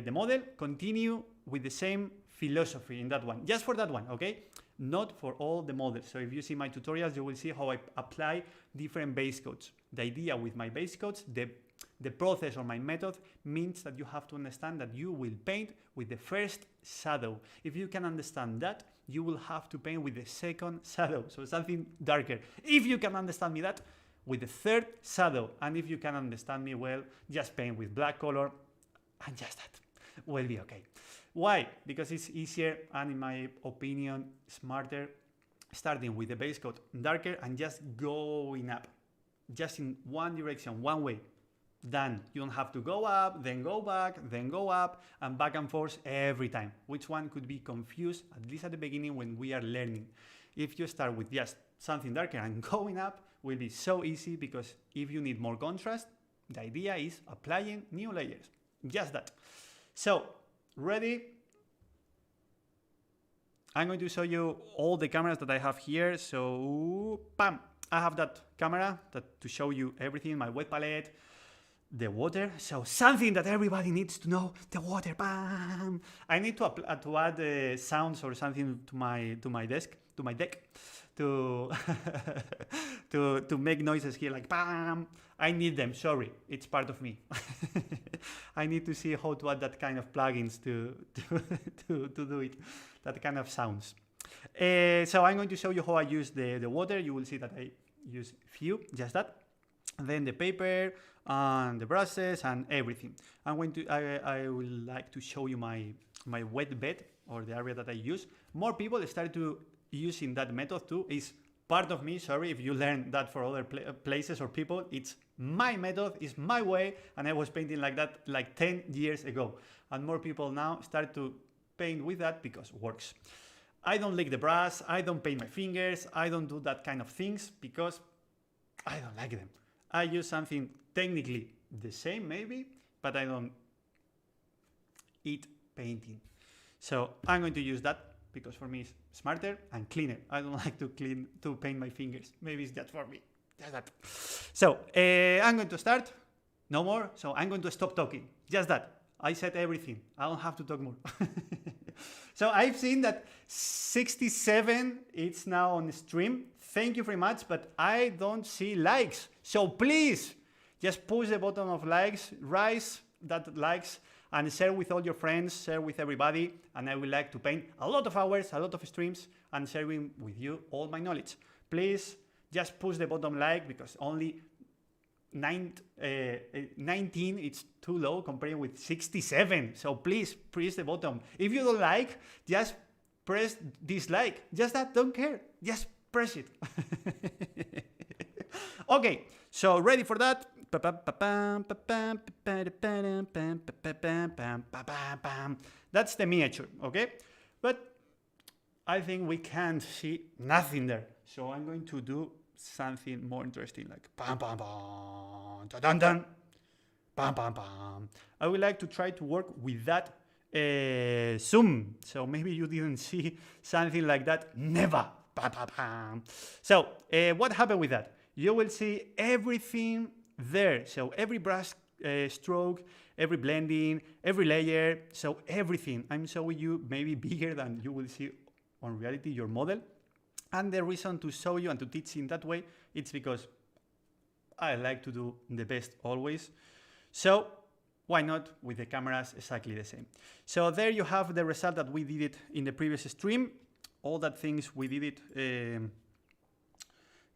the model, continue with the same philosophy in that one, just for that one, okay? Not for all the models. So if you see my tutorials, you will see how I apply different base coats. The idea with my base coats, the process or my method means that you have to understand that you will paint with the first shadow. If you can understand that, you will have to paint with the second shadow, so something darker. If you can understand me that, with the third shadow. And if you can understand me well, just paint with black color, and just that will be okay. Why? Because it's easier and, in my opinion, smarter, starting with the base coat darker and just going up, just in one direction, one way. Done. You don't have to go up, then go back, then go up, and back and forth every time, which one could be confused, at least at the beginning when we are learning. If you start with just something darker and going up, will be so easy, because if you need more contrast, the idea is applying new layers. Just that. So, ready? I'm going to show you all the cameras that I have here. So, bam! I have that camera to show you everything, my wet palette, the water. So something that everybody needs to know, the water. Bam! I need to add sounds or something to my deck to to make noises here, like bam. I need them. Sorry, it's part of me. I need to see how to add that kind of plugins to do it, that kind of sounds. So I'm going to show you how I use the water. You will see that I use few, just that. Then the paper and the brushes and everything. I will like to show you my wet bed, or the area that I use. More people started to using that method too. Is part of me. Sorry if you learn that for other places or people. It's my method, it's my way, and I was painting like that like 10 years ago. And more people now start to paint with that because it works. I don't lick the brush, I don't paint my fingers, I don't do that kind of things because I don't like them. I use something technically the same maybe, but I don't eat painting. So I'm going to use that because for me it's smarter and cleaner. I don't like to paint my fingers. Maybe it's just for me. Just that. So I'm going to start. No more. So I'm going to stop talking. Just that. I said everything. I don't have to talk more. So I've seen that 67 it's now on the stream. Thank you very much, but I don't see likes. So please just push the button of likes, rise that likes, and share with all your friends, share with everybody. And I would like to paint a lot of hours, a lot of streams, and sharing with you all my knowledge. Please just push the button like, because only 19, it's too low compared with 67. So please press the button. If you don't like, just press dislike. Just that, don't care. Just press it. Okay, so ready for that? That's the miniature, okay? But I think we can't see nothing there. So I'm going to do something more interesting, like pam pam pam, da dun dun, pam pam pam. I would like to try to work with that zoom. So maybe you didn't see something like that. Never. Pam pam pam. So what happened with that? You will see everything there. So every brush stroke, every blending, every layer. So everything. I'm showing you maybe bigger than you will see on reality your model. And the reason to show you and to teach in that way, it's because I like to do the best always. So why not with the cameras exactly the same? So there you have the result that we did it in the previous stream. All that things we did it in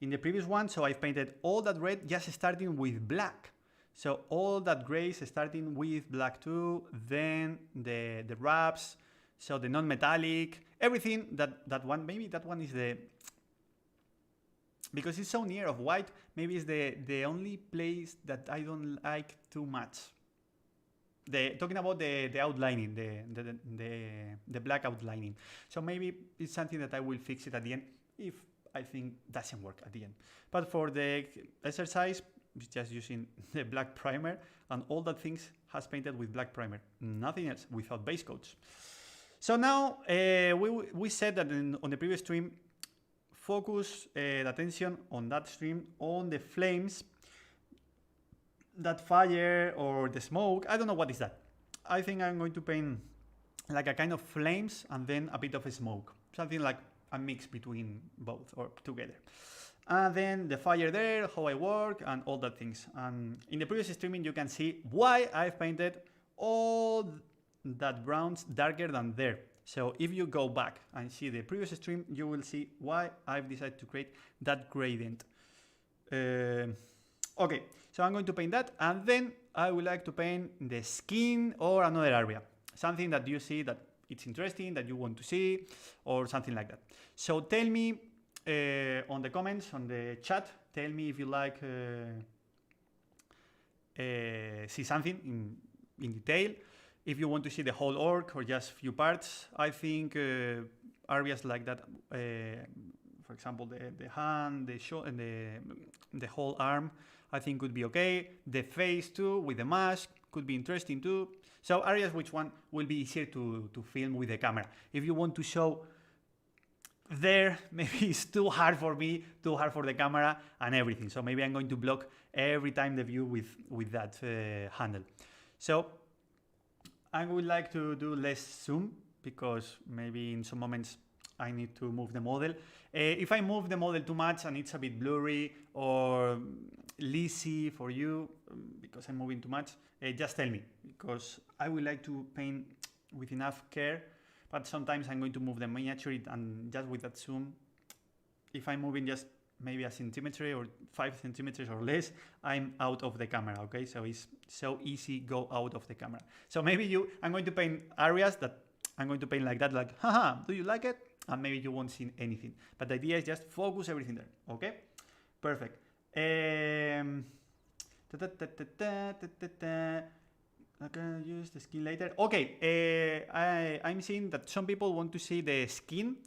the previous one. So I've painted all that red just starting with black. So all that gray is starting with black too. Then the wraps. So the non-metallic, everything that one, maybe that one is the, because it's so near of white, maybe it's the only place that I don't like too much. Talking about the outlining, the black outlining. So maybe it's something that I will fix it at the end if I think doesn't work at the end. But for the exercise, it's just using the black primer, and all that things has painted with black primer, nothing else, without base coats. So now we said that on the previous stream, focus the attention on that stream, on the flames, that fire or the smoke. I don't know what is that. I think I'm going to paint like a kind of flames and then a bit of smoke. Something like a mix between both or together. And then the fire there, how I work, and all that things. And in the previous streaming, you can see why I've painted all that browns darker than there. So if you go back and see the previous stream, you will see why I've decided to create that gradient. Okay, so I'm going to paint that, and then I would like to paint the skin or another area. Something that you see that it's interesting, that you want to see, or something like that. So tell me on the comments, on the chat, tell me if you like see something in detail. If you want to see the whole orc or just few parts, I think areas like that, for example, the hand, the shoulder, and the whole arm, I think could be okay. The face too, with the mask, could be interesting too. So areas which one will be easier to film with the camera. If you want to show there, maybe it's too hard for me, too hard for the camera and everything. So maybe I'm going to block every time the view with that handle. So I would like to do less zoom because maybe in some moments I need to move the model. If I move the model too much and it's a bit blurry or lazy for you because I'm moving too much, just tell me, because I would like to paint with enough care, but sometimes I'm going to move the miniature and just with that zoom, if I'm moving just maybe a centimeter or 5 centimeters or less, I'm out of the camera, okay? So it's so easy go out of the camera. So maybe I'm going to paint areas that I'm going to paint like that, like, haha, do you like it? And maybe you won't see anything. But the idea is just focus everything there, okay? Perfect. I can use the skin later. Okay, I'm seeing that some people want to see the skin,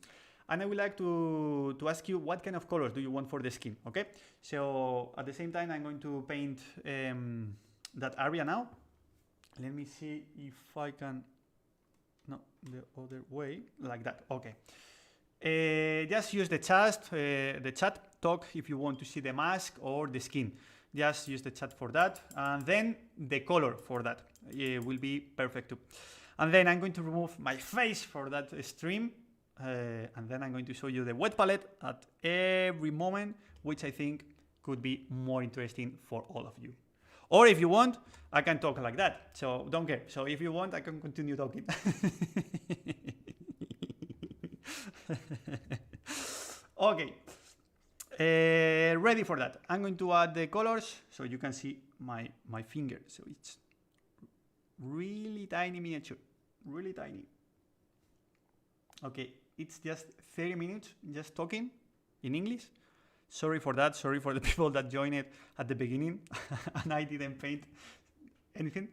and I would like to ask you what kind of colors do you want for the skin, okay? So at the same time, I'm going to paint that area now. Let me see if I can, no, the other way, like that, okay. Just use the chat, talk if you want to see the mask or the skin. Just use the chat for that, and then the color for that will be perfect too. And then I'm going to remove my face for that stream, and then I'm going to show you the wet palette at every moment, which I think could be more interesting for all of you. Or if you want, I can talk like that, so don't care. So if you want, I can continue talking. Okay. Ready for that. I'm going to add the colors so you can see my finger. So it's really tiny miniature, really tiny. Okay, it's just 30 minutes just talking in English. Sorry for that. Sorry for the people that joined it at the beginning and I didn't paint anything.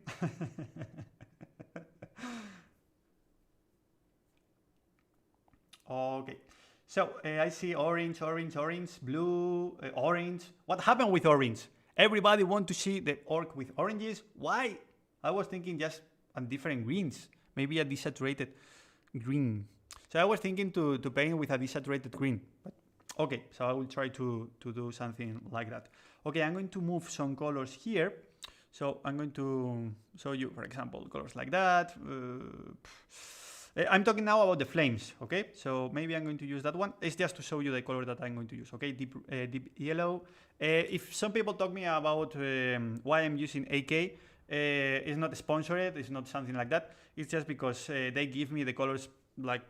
Okay. So I see orange, orange, orange, blue, orange. What happened with orange? Everybody want to see the orc with oranges. Why? I was thinking just on different greens, maybe a desaturated green. So I was thinking to paint with a desaturated green. But okay, so I will try to do something like that. Okay, I'm going to move some colors here. So I'm going to show you, for example, colors like that. I'm talking now about the flames, okay? So maybe I'm going to use that one. It's just to show you the color that I'm going to use, okay? Deep yellow. If some people talk me about why I'm using AK, it's not sponsored, it's not something like that. It's just because they give me the colors like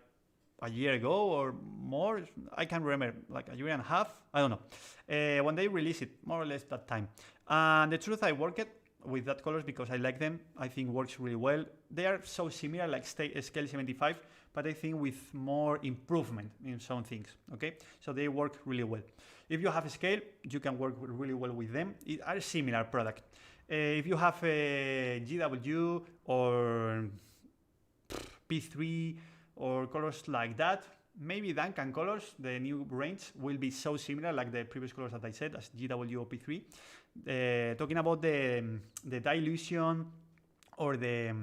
a year ago or more. I can't remember, like a year and a half. I don't know. When they release it, more or less that time. And the truth, I work it with that colors because I like them. I think works really well. They are so similar, like scale 75, but I think with more improvement in some things, okay? So they work really well. If you have a scale, you can work really well with them. It are similar product. If you have a GW or P3 or colors like that, maybe Duncan colors, the new range, will be so similar like the previous colors that I said as GW or P3. Talking about the dilution or the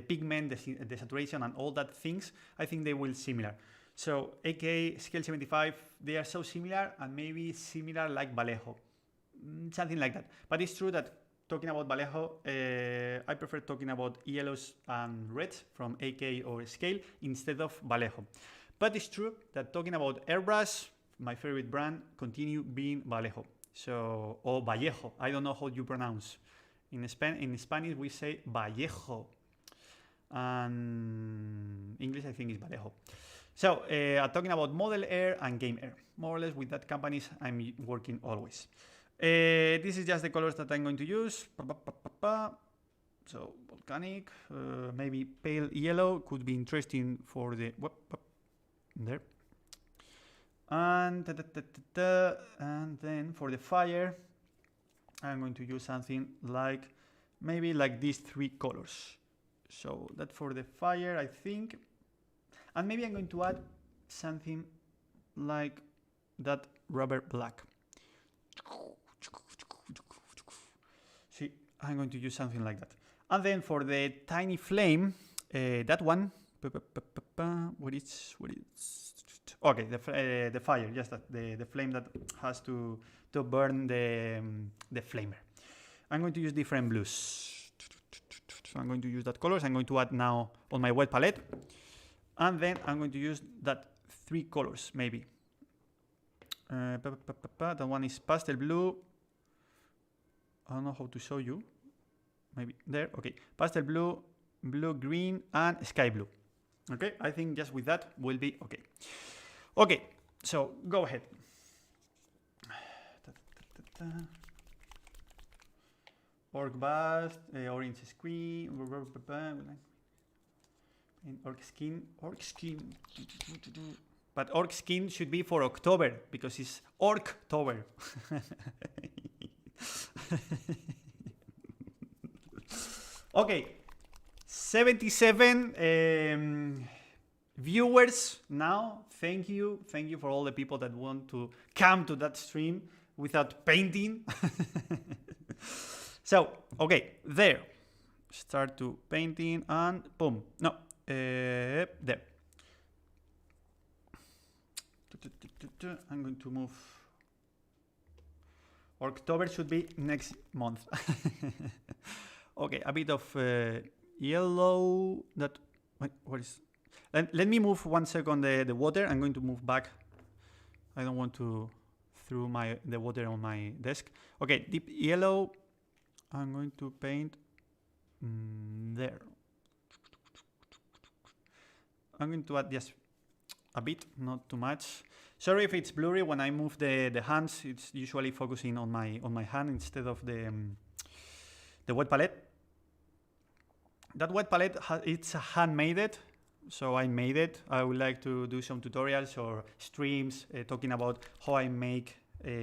pigment, the saturation and all that things, I think they will similar. So AK, scale 75, they are so similar and maybe similar like Vallejo, something like that. But it's true that talking about Vallejo, I prefer talking about yellows and reds from AK or Scale instead of Vallejo. But it's true that talking about airbrush, my favorite brand, continue being Vallejo. So, or Vallejo, I don't know how you pronounce. In Spanish we say Vallejo. And English I think is Vallejo. So, talking about Model Air and Game Air. More or less with that companies I'm working always. This is just the colors that I'm going to use. So, volcanic, maybe pale yellow could be interesting for the... There. And then for the fire, I'm going to use something like, maybe like these three colors. So that for the fire, I think. And maybe I'm going to add something like that rubber black. See, I'm going to use something like that. And then for the tiny flame, that one, what is okay, the fire, just that, the flame that has to burn the flamer. I'm going to use different blues. So I'm going to use that colors. I'm going to add now on my wet palette. And then I'm going to use that three colors, maybe. That one is pastel blue. I don't know how to show you. Maybe there, okay. Pastel blue, blue, green, and sky blue. Okay, I think just with that will be okay. Okay, so go ahead. ORK bust, orange screen, ORK skin. But ORK skin should be for October because it's ORKtober. Okay, 77 viewers now. Thank you for all the people that want to come to that stream without painting. So, okay, there. Start to painting and boom. No, there. I'm going to move. October should be next month. Okay, a bit of yellow. That what is? Let me move 1 second the water. I'm going to move back. I don't want to throw the water on my desk. Okay, deep yellow. I'm going to paint there. I'm going to add just a bit, not too much. Sorry if it's blurry when I move the hands. It's usually focusing on my hand instead of the wet palette. That wet palette it's handmade, so I made it. I would like to do some tutorials or streams talking about how I make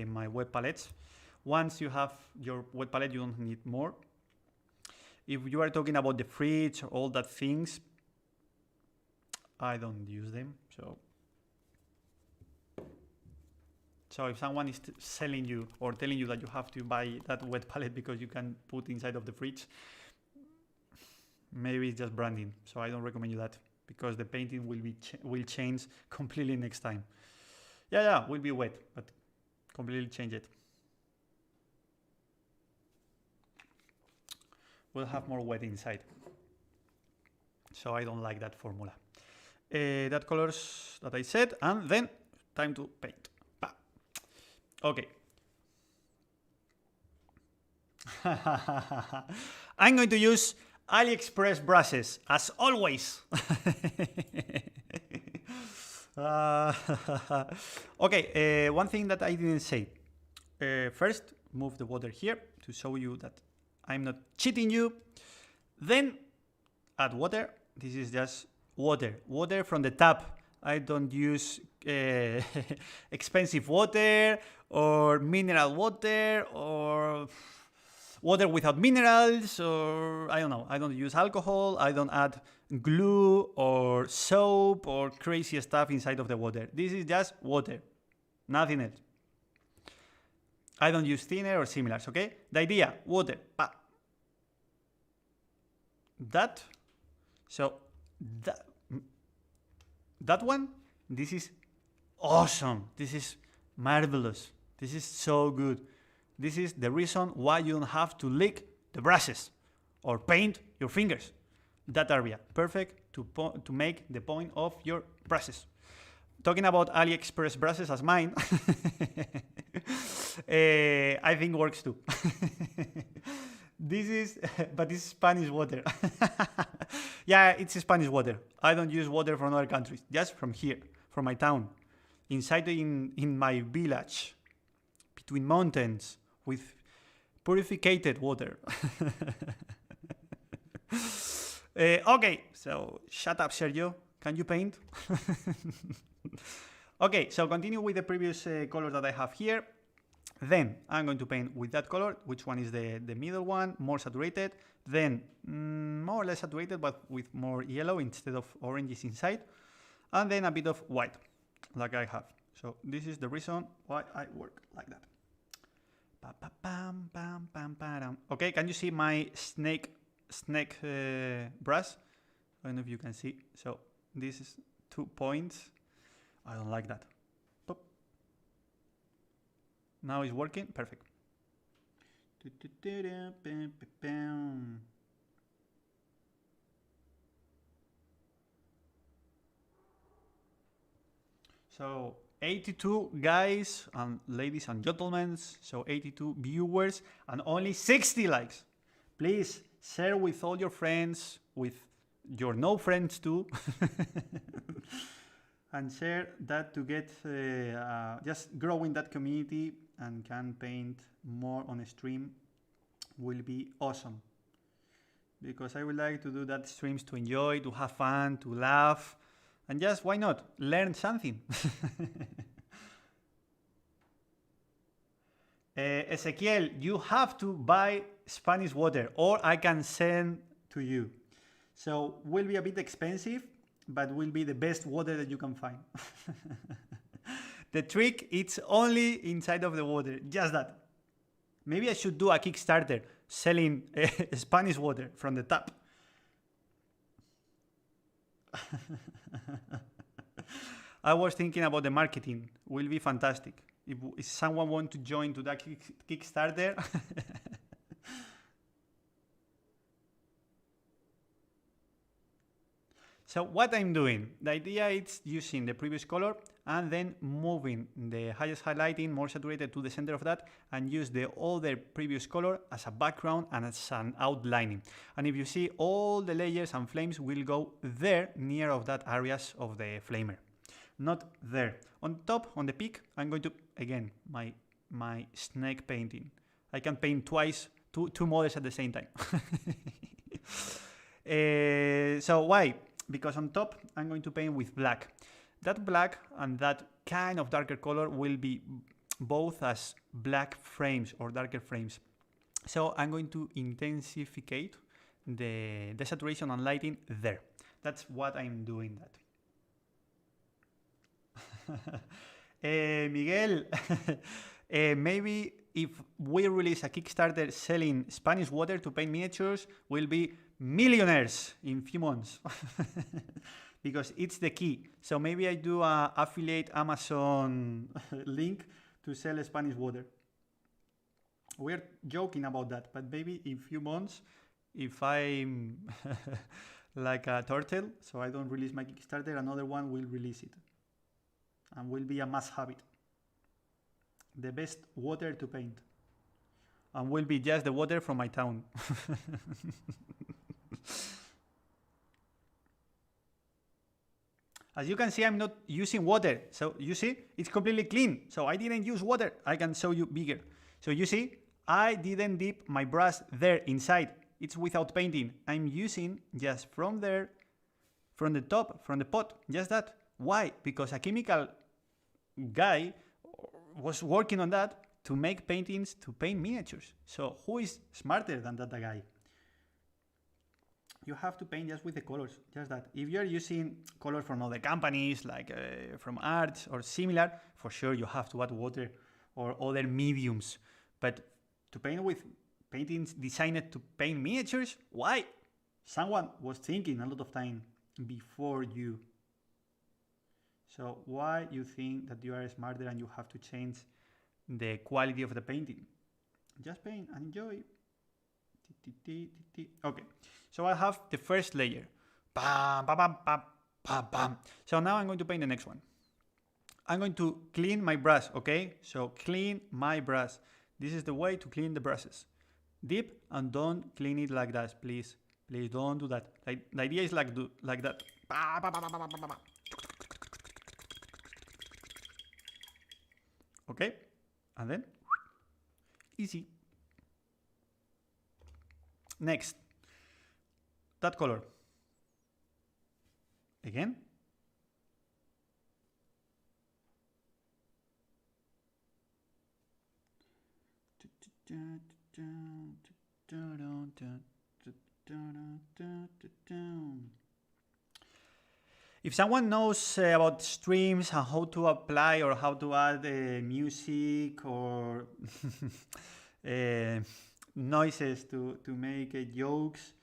my wet palettes. Once you have your wet palette, you don't need more. If you are talking about the fridge or all that things, I don't use them. So if someone is selling you or telling you that you have to buy that wet palette because you can put inside of the fridge, maybe it's just branding. So I don't recommend you that because the painting will change completely next time. Yeah, will be wet, but completely change it. We'll have more wet inside. So I don't like that formula. That colors that I said, and then time to paint. Okay. I'm going to use AliExpress brushes, as always. Okay, one thing that I didn't say. First, move the water here to show you that I'm not cheating you. Then, add water. This is just water. Water from the tap. I don't use expensive water or mineral water or water without minerals, or I don't know. I don't use alcohol. I don't add glue or soap or crazy stuff inside of the water. This is just water, nothing else. I don't use thinner or similars, okay? The idea, water, that, so that one, this is awesome. This is marvelous. This is so good. This is the reason why you don't have to lick the brushes, or paint your fingers. That area, perfect to make the point of your brushes. Talking about AliExpress brushes as mine, I think works too. This is, but it's Spanish water. Yeah, it's Spanish water. I don't use water from other countries, just from here, from my town, inside in my village, between mountains, with purified water. Okay, so shut up, Sergio. Can you paint? Okay, so continue with the previous color that I have here. Then I'm going to paint with that color, which one is the middle one, more saturated. Then more or less saturated, but with more yellow instead of oranges inside. And then a bit of white, like I have. So this is the reason why I work like that. Okay, can you see my snake brush? I don't know if you can see. So this is 2 points. I don't like that. Pop. Now it's working. Perfect. So 82 guys and ladies and gentlemen, so 82 viewers and only 60 likes. Please share with all your friends, with your no friends too, and share that to get just growing that community and can paint more on a stream will be awesome. Because I would like to do that streams to enjoy, to have fun, to laugh, and just, why not, learn something. Ezequiel, you have to buy Spanish water or I can send to you. So will be a bit expensive, but will be the best water that you can find. The trick, it's only inside of the water, just that. Maybe I should do a Kickstarter selling Spanish water from the tap. I was thinking about the marketing. Will be fantastic. If someone wants to join to that Kickstarter. So what I'm doing, the idea is using the previous color and then moving the highest highlighting, more saturated, to the center of that, and use the other previous color as a background and as an outlining. And if you see, all the layers and flames will go there, near of that areas of the flamer. Not there. On top, on the peak, I'm going to, again, my snake painting. I can paint twice, two models at the same time. So why? Because on top, I'm going to paint with black. That black and that kind of darker color will be both as black frames or darker frames. So I'm going to intensify the saturation and lighting there. That's what I'm doing that. Miguel, maybe if we release a Kickstarter selling Spanish water to paint miniatures, we'll be millionaires in few months. Because it's the key. So maybe I do a affiliate Amazon link to sell Spanish water. We're joking about that, but maybe in few months, if I'm like a turtle, so I don't release my Kickstarter, another one will release it. And will be a must have it. The best water to paint. And will be just the water from my town. As you can see, I'm not using water. So you see, it's completely clean. So I didn't use water. I can show you bigger. So you see, I didn't dip my brush there inside. It's without painting. I'm using just from there, from the top, from the pot, just that. Why? Because a chemical guy was working on that to make paintings, to paint miniatures. So who is smarter than that guy? You have to paint just with the colors, just that. If you're using colors from other companies, like from arts or similar, for sure you have to add water or other mediums. But to paint with paintings designed to paint miniatures, why? Someone was thinking a lot of time before you. So why you think that you are smarter and you have to change the quality of the painting? Just paint and enjoy. Okay, so I have the first layer. Bam, bam, bam, bam, bam, bam. So now I'm going to paint the next one. I'm going to clean my brush, okay? So clean my brush. This is the way to clean the brushes. Deep, and don't clean it like that, please. Please don't do that. Like, the idea is like that. Okay, and then easy. Next, that color. Again. If someone knows about streams and how to apply or how to add music or noises to make jokes,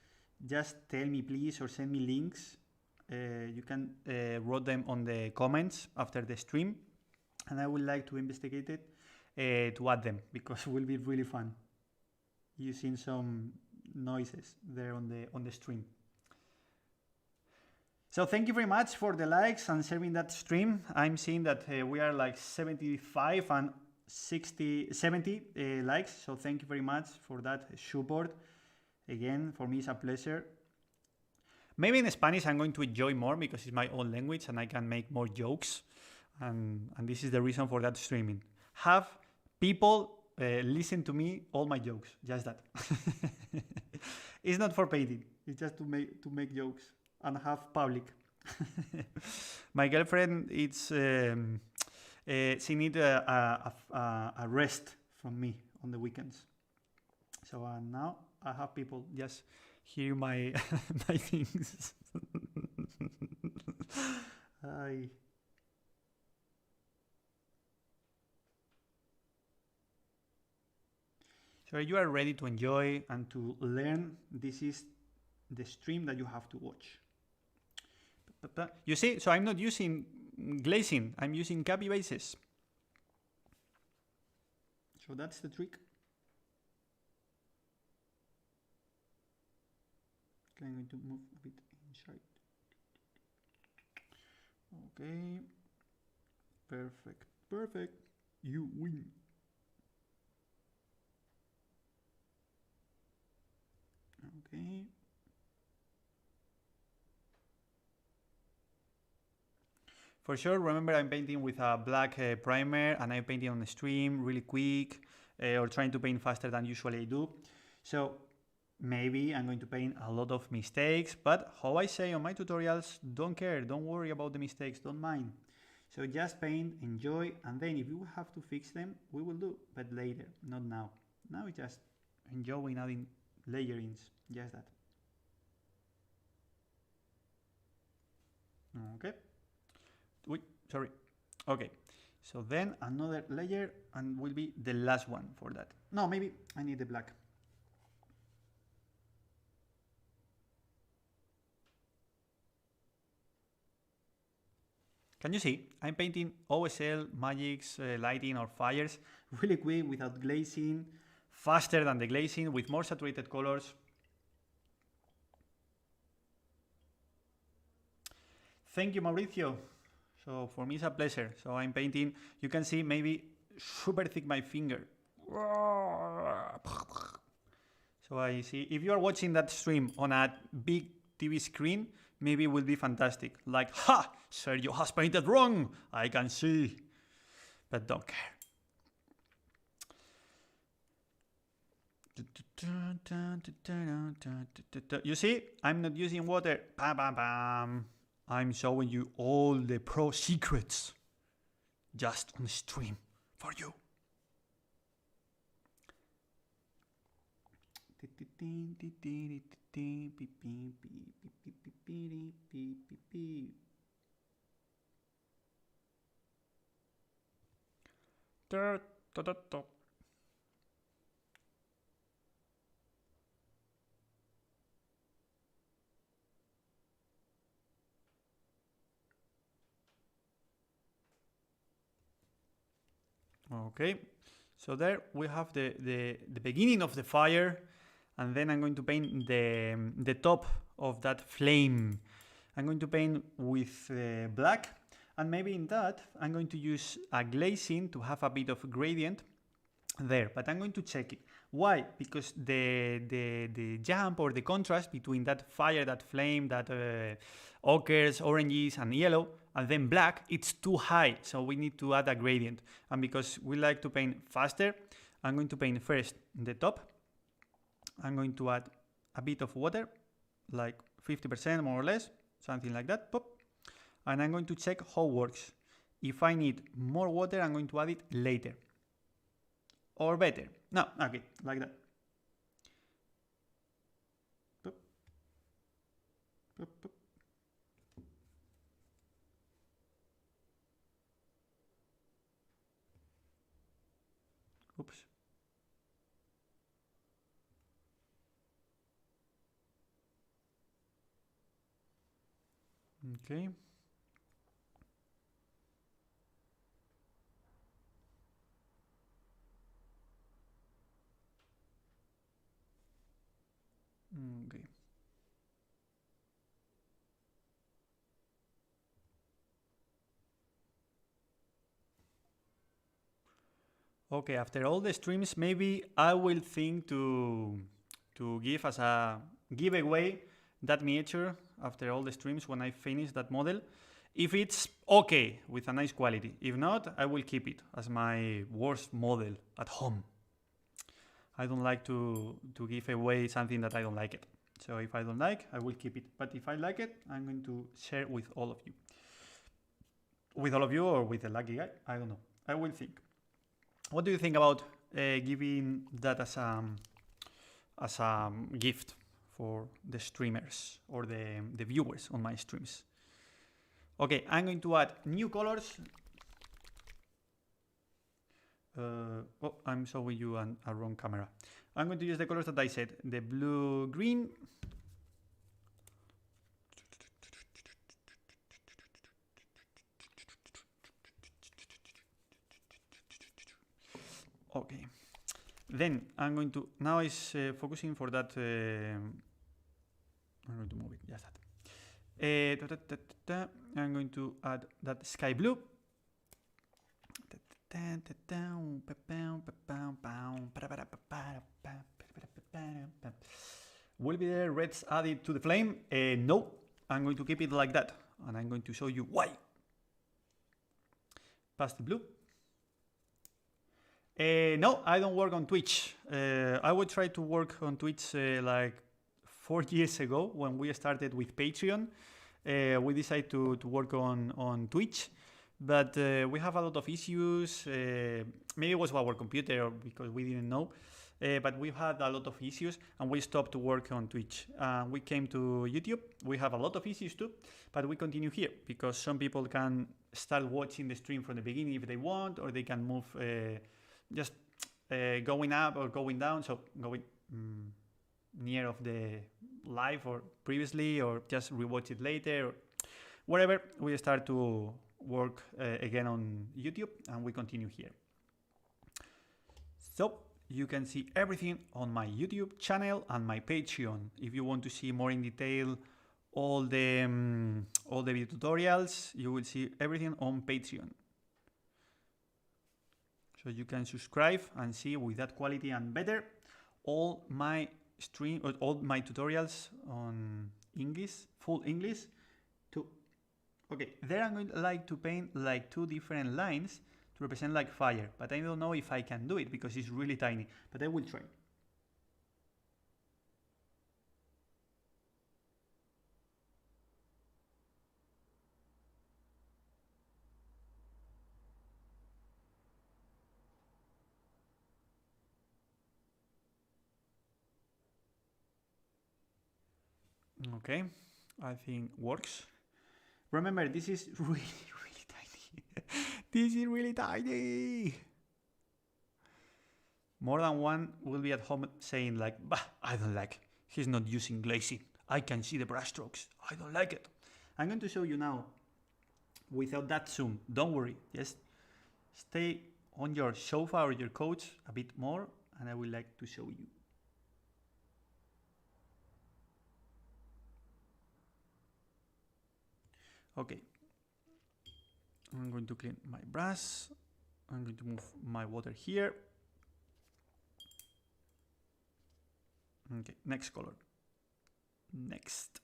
just tell me please or send me links. You can write them on the comments after the stream, and I would like to investigate it to add them, because it will be really fun using some noises there on the stream. So thank you very much for the likes and sharing that stream. I'm seeing that we are like 75 and 70 likes. So thank you very much for that support. Again, for me it's a pleasure. Maybe in Spanish I'm going to enjoy more because it's my own language and I can make more jokes. And this is the reason for that streaming. Have people listen to me all my jokes. Just that. It's not for painting. It's just to make jokes and have public. My girlfriend, she need a rest from me on the weekends. So now I have people just hear my my things. So you are ready to enjoy and to learn. This is the stream that you have to watch. You see, so I'm not using glazing, I'm using copy bases. So that's the trick. Okay, I'm going to move a bit inside. Okay. Perfect. Perfect. You win. Okay. For sure, remember I'm painting with a black primer and I'm painting on the stream really quick or trying to paint faster than usually I do. So maybe I'm going to paint a lot of mistakes, but how I say on my tutorials, don't care, don't worry about the mistakes, don't mind. So just paint, enjoy, and then if you have to fix them, we will do, but later, not now. Now it's just enjoying adding layerings, just that. Okay. Wait, sorry. Okay. So then another layer and will be the last one for that. No, maybe I need the black. Can you see? I'm painting OSL, magics, lighting or fires really quick without glazing, faster than the glazing, with more saturated colors. Thank you, Mauricio. So for me it's a pleasure. So I'm painting, you can see maybe super thick my finger. So I see, if you are watching that stream on a big TV screen, maybe it will be fantastic. Like, ha! Sergio has painted wrong! I can see. But don't care. You see? I'm not using water. Bam, bam, bam. I'm showing you all the pro secrets. Just on stream. For you. Okay, so there we have the beginning of the fire, and then I'm going to paint the top of that flame. I'm going to paint with black, and maybe in that I'm going to use a glazing to have a bit of gradient there, but I'm going to check it. Why? Because the jump or the contrast between that fire, that flame, that ochres, oranges, and yellow, and then black, it's too high, so we need to add a gradient. And because we like to paint faster, I'm going to paint first the top. I'm going to add a bit of water, like 50% more or less, something like that. Pop. And I'm going to check how it works. If I need more water, I'm going to add it later. Or better. No, okay, like that. Pop. Pop, pop. Oops. Okay. Okay. Okay, after all the streams, maybe I will think to give as a giveaway that miniature after all the streams when I finish that model. If it's okay with a nice quality. If not, I will keep it as my worst model at home. I don't like to give away something that I don't like it. So if I don't like, I will keep it. But if I like it, I'm going to share with all of you. With all of you or with the lucky guy, I don't know. I will think. What do you think about giving that as a gift for the streamers or the viewers on my streams? Okay, I'm going to add new colors. Oh, I'm showing you a wrong camera. I'm going to use the colors that I said. The blue, green. Okay. Then I'm going to, now is focusing for that, I'm going to move it, just that. I'm going to add that sky blue. Will be the reds added to the flame? No, I'm going to keep it like that, and I'm going to show you why. Pastel blue. No, I don't work on Twitch. I would try to work on Twitch like 4 years ago when we started with Patreon. We decided to work on Twitch, but we have a lot of issues. Maybe it was our computer or because we didn't know, but we had a lot of issues and we stopped to work on Twitch. We came to YouTube. We have a lot of issues too, but we continue here because some people can start watching the stream from the beginning if they want, or they can move just going up or going down, so going near of the live or previously, or just rewatch it later, or whatever. We start to work again on YouTube, and we continue here. So you can see everything on my YouTube channel and my Patreon. If you want to see more in detail all the video tutorials, you will see everything on Patreon. So you can subscribe and see with that quality and better all my stream or all my tutorials on English, full English too. Okay, there I'm going to like to paint like 2 different lines to represent like fire, but I don't know if I can do it because it's really tiny, but I will try. Okay, I think works. Remember, this is really, really tiny. This is really tiny. More than one will be at home saying like, bah, I don't like it. He's not using glazing. I can see the brush strokes. I don't like it. I'm going to show you now without that zoom. Don't worry. Just stay on your sofa or your couch a bit more, and I would like to show you. Okay. I'm going to clean my brush. I'm going to move my water here. Okay, next color. Next.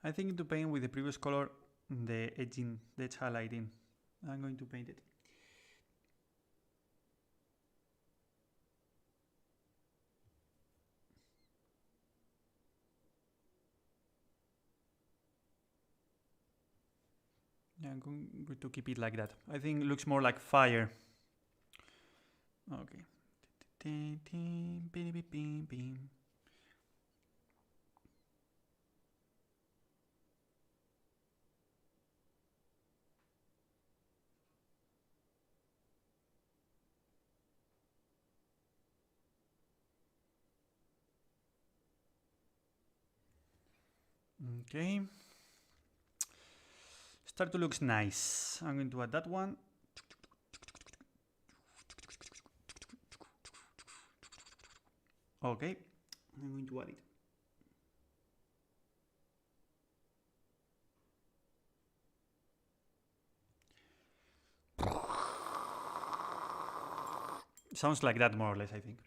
I think to paint with the previous color, the edging, the edge highlighting. I'm going to paint it. Yeah, I'm going to keep it like that. I think it looks more like fire. Okay. Okay. Start to look nice. I'm going to add that one. Okay. I'm going to add it. Sounds like that more or less, I think.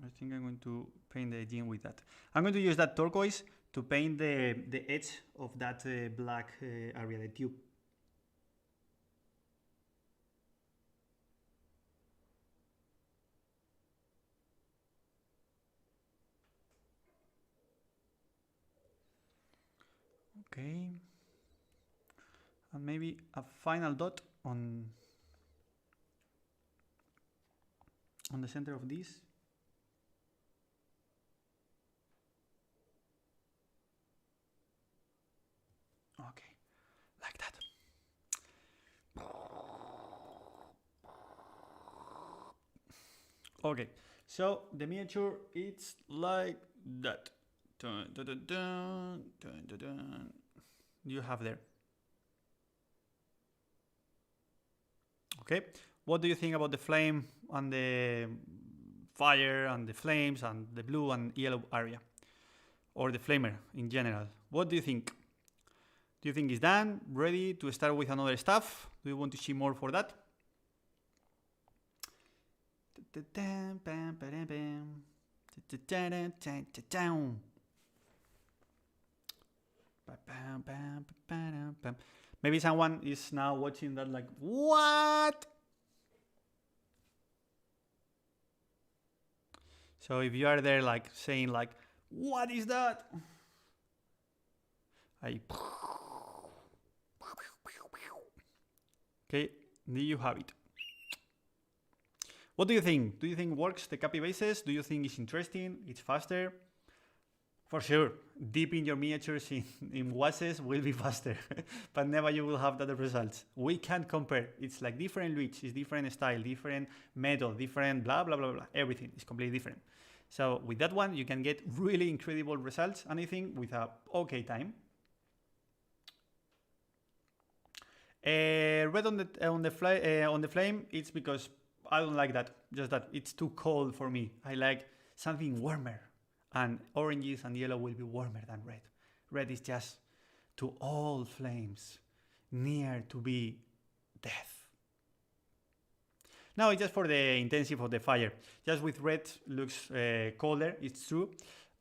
I think I'm going to paint the edging with that. I'm going to use that turquoise to paint the edge of that black area, the tube. Okay. And maybe a final dot on the center of this. Okay, like that. Okay, so the miniature it's like that. Dun, dun, dun, dun, dun, dun, dun. You have there. Okay, what do you think about the flame and the fire and the flames and the blue and yellow area? Or the flamer in general? What do you think? Do you think it's done? Ready to start with another stuff? Do you want to see more for that? Maybe someone is now watching that like, what? So if you are there like saying like, what is that? Okay, there you have it. What do you think? Do you think works the copy bases? Do you think it's interesting? It's faster? For sure, deep in your miniatures in washes will be faster, but never you will have the results. We can't compare. It's like different reach, it's different style, different method, different blah, blah, blah, blah. Everything is completely different. So with that one, you can get really incredible results, and I think with a okay time. Red on the flame, it's because I don't like that. Just that it's too cold for me. I like something warmer, and oranges and yellow will be warmer than red. Red is just to all flames, near to be death. Now it's just for the intensity of the fire. Just with red looks colder, it's true,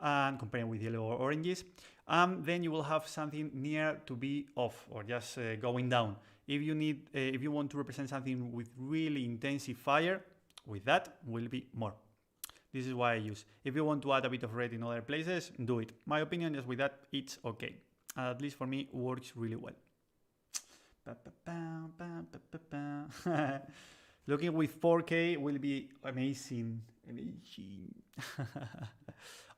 and comparing with yellow or oranges. Then you will have something near to be off or just going down. If you want to represent something with really intensive fire, with that will be more. This is why I use. If you want to add a bit of red in other places, do it. My opinion is with that, it's okay. At least for me, works really well. Looking with 4K will be amazing. Amazing.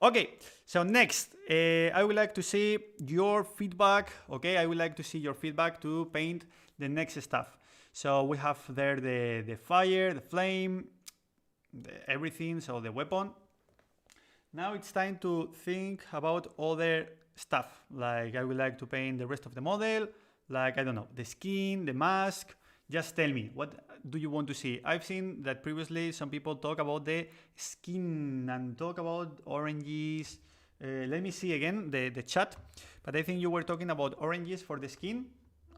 Okay, so next, I would like to see your feedback. Okay, I would like to see your feedback to paint the next stuff. So we have there the fire, the flame, everything, so the weapon. Now it's time to think about other stuff. Like I would like to paint the rest of the model, like I don't know, the skin, the mask. Just tell me, what do you want to see? I've seen that previously some people talk about the skin and talk about oranges. Let me see again the chat. But I think you were talking about oranges for the skin.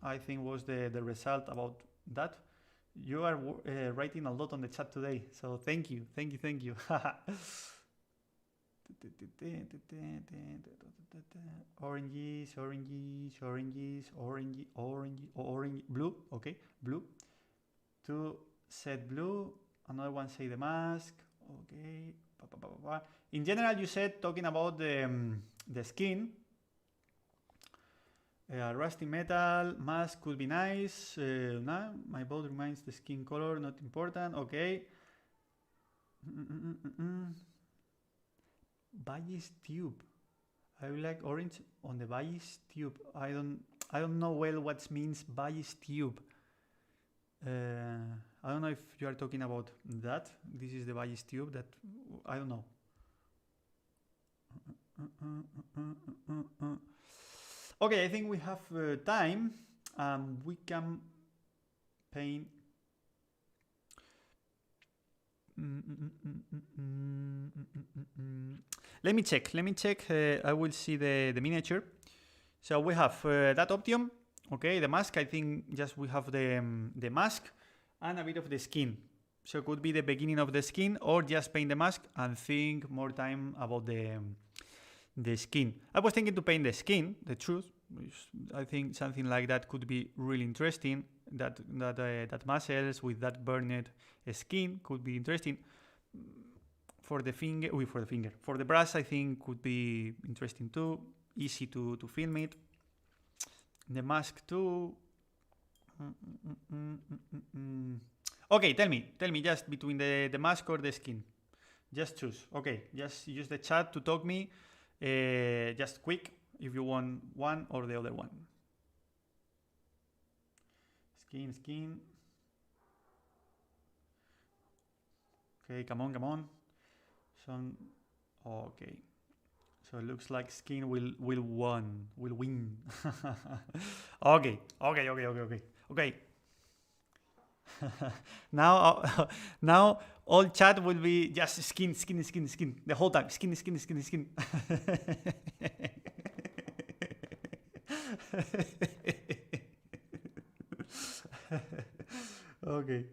I think was the result about that. You are writing a lot on the chat today, so thank you, thank you, thank you. Oranges, oranges, oranges, orange, orange, orange, blue. Okay, blue. Two set blue. Another one say the mask. Okay. In general, you said talking about the skin. Rusty metal mask could be nice. Nah, my boat reminds the skin color not important. Okay. Bayes tube. I would like orange on the Bayes tube. I don't know well what means Bayes tube. I don't know if you are talking about that. This is the Bayes tube that I don't know. Okay, I think we have time. We can paint. Let me check. I will see the miniature. So we have that option. Okay, the mask. I think just we have the mask and a bit of the skin. So it could be the beginning of the skin, or just paint the mask and think more time about the skin. I was thinking to paint the skin, the truth. I think something like that could be really interesting. That muscles with that burned skin could be interesting. For the finger, for the brush, I think could be interesting too. Easy to film it. The mask too. Okay, tell me just between the mask or the skin. Just choose. Okay, just use the chat to talk me. Just quick if you want one or the other one. Skin. Okay, come on. Okay. So it looks like skin will win. Okay. Now all chat will be just skin the whole time. Skin. Okay.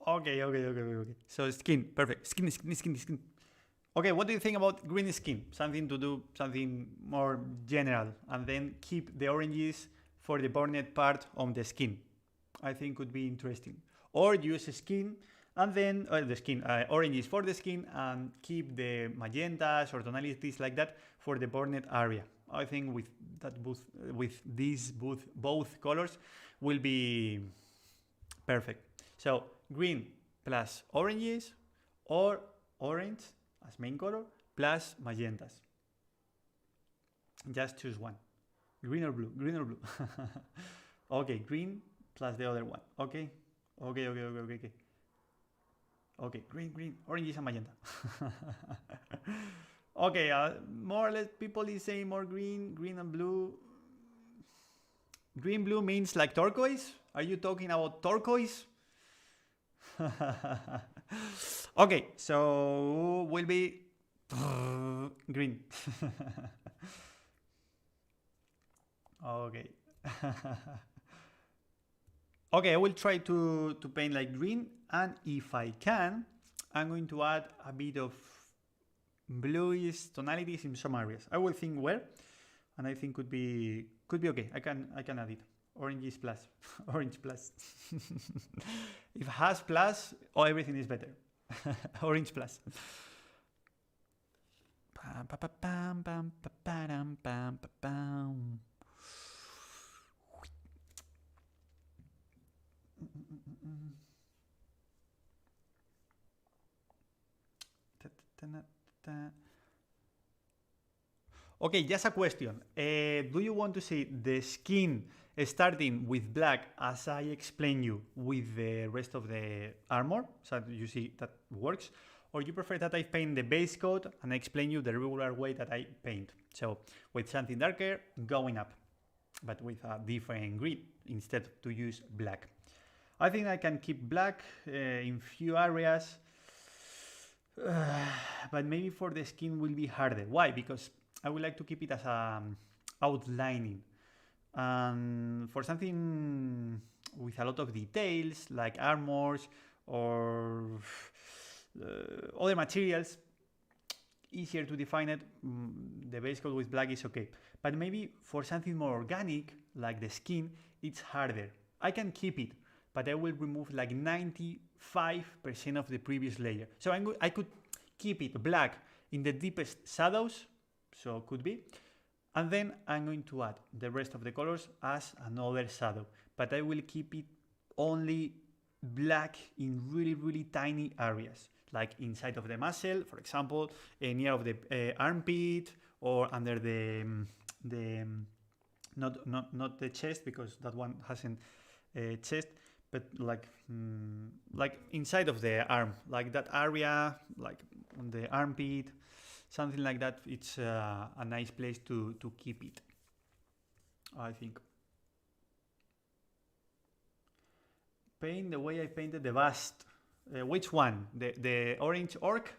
Okay. So skin, perfect. Skin. Okay, what do you think about green skin? Something more general, and then keep the oranges for the burned part of the skin. I think could be interesting. Or use skin and then oranges for the skin and keep the magentas or tonalities like that for the burned area. I think with these both colors will be perfect. So green plus oranges, or orange as main color plus magentas. Just choose one. Green or blue. Okay, green plus the other one. Okay. Okay, green, oranges and magenta. Okay, more or less people is saying more green and blue. Green blue means like turquoise. Are you talking about turquoise? Okay, so will be green. Okay. Okay, I will try to paint like green, and if I can, I'm going to add a bit of bluish tonalities in some areas. I will think where, and I think could be okay. I can add it. Orange plus. Orange plus. If it has plus, everything is better. Orange plus. Okay, just a question. Do you want to see the skin starting with black as I explain you with the rest of the armor? So you see that works. Or you prefer that I paint the base coat and I explain you the regular way that I paint? So with something darker going up, but with a different green instead to use black. I think I can keep black in few areas, but maybe for the skin will be harder. Why? Because I would like to keep it as outlining. For something with a lot of details like armors or other materials, easier to define it, the base coat with black is okay. But maybe for something more organic like the skin, it's harder. I can keep it, but I will remove like 95% of the previous layer. So I could keep it black in the deepest shadows, so could be, and then I'm going to add the rest of the colors as another shadow, but I will keep it only black in really tiny areas, like inside of the muscle, for example, near of the armpit, or under the not the chest, because that one hasn't chest, but like inside of the arm, like that area, like on the armpit, something like that. It's a nice place to keep it, I think. Paint the way I painted the bust. Which one? The orange orc?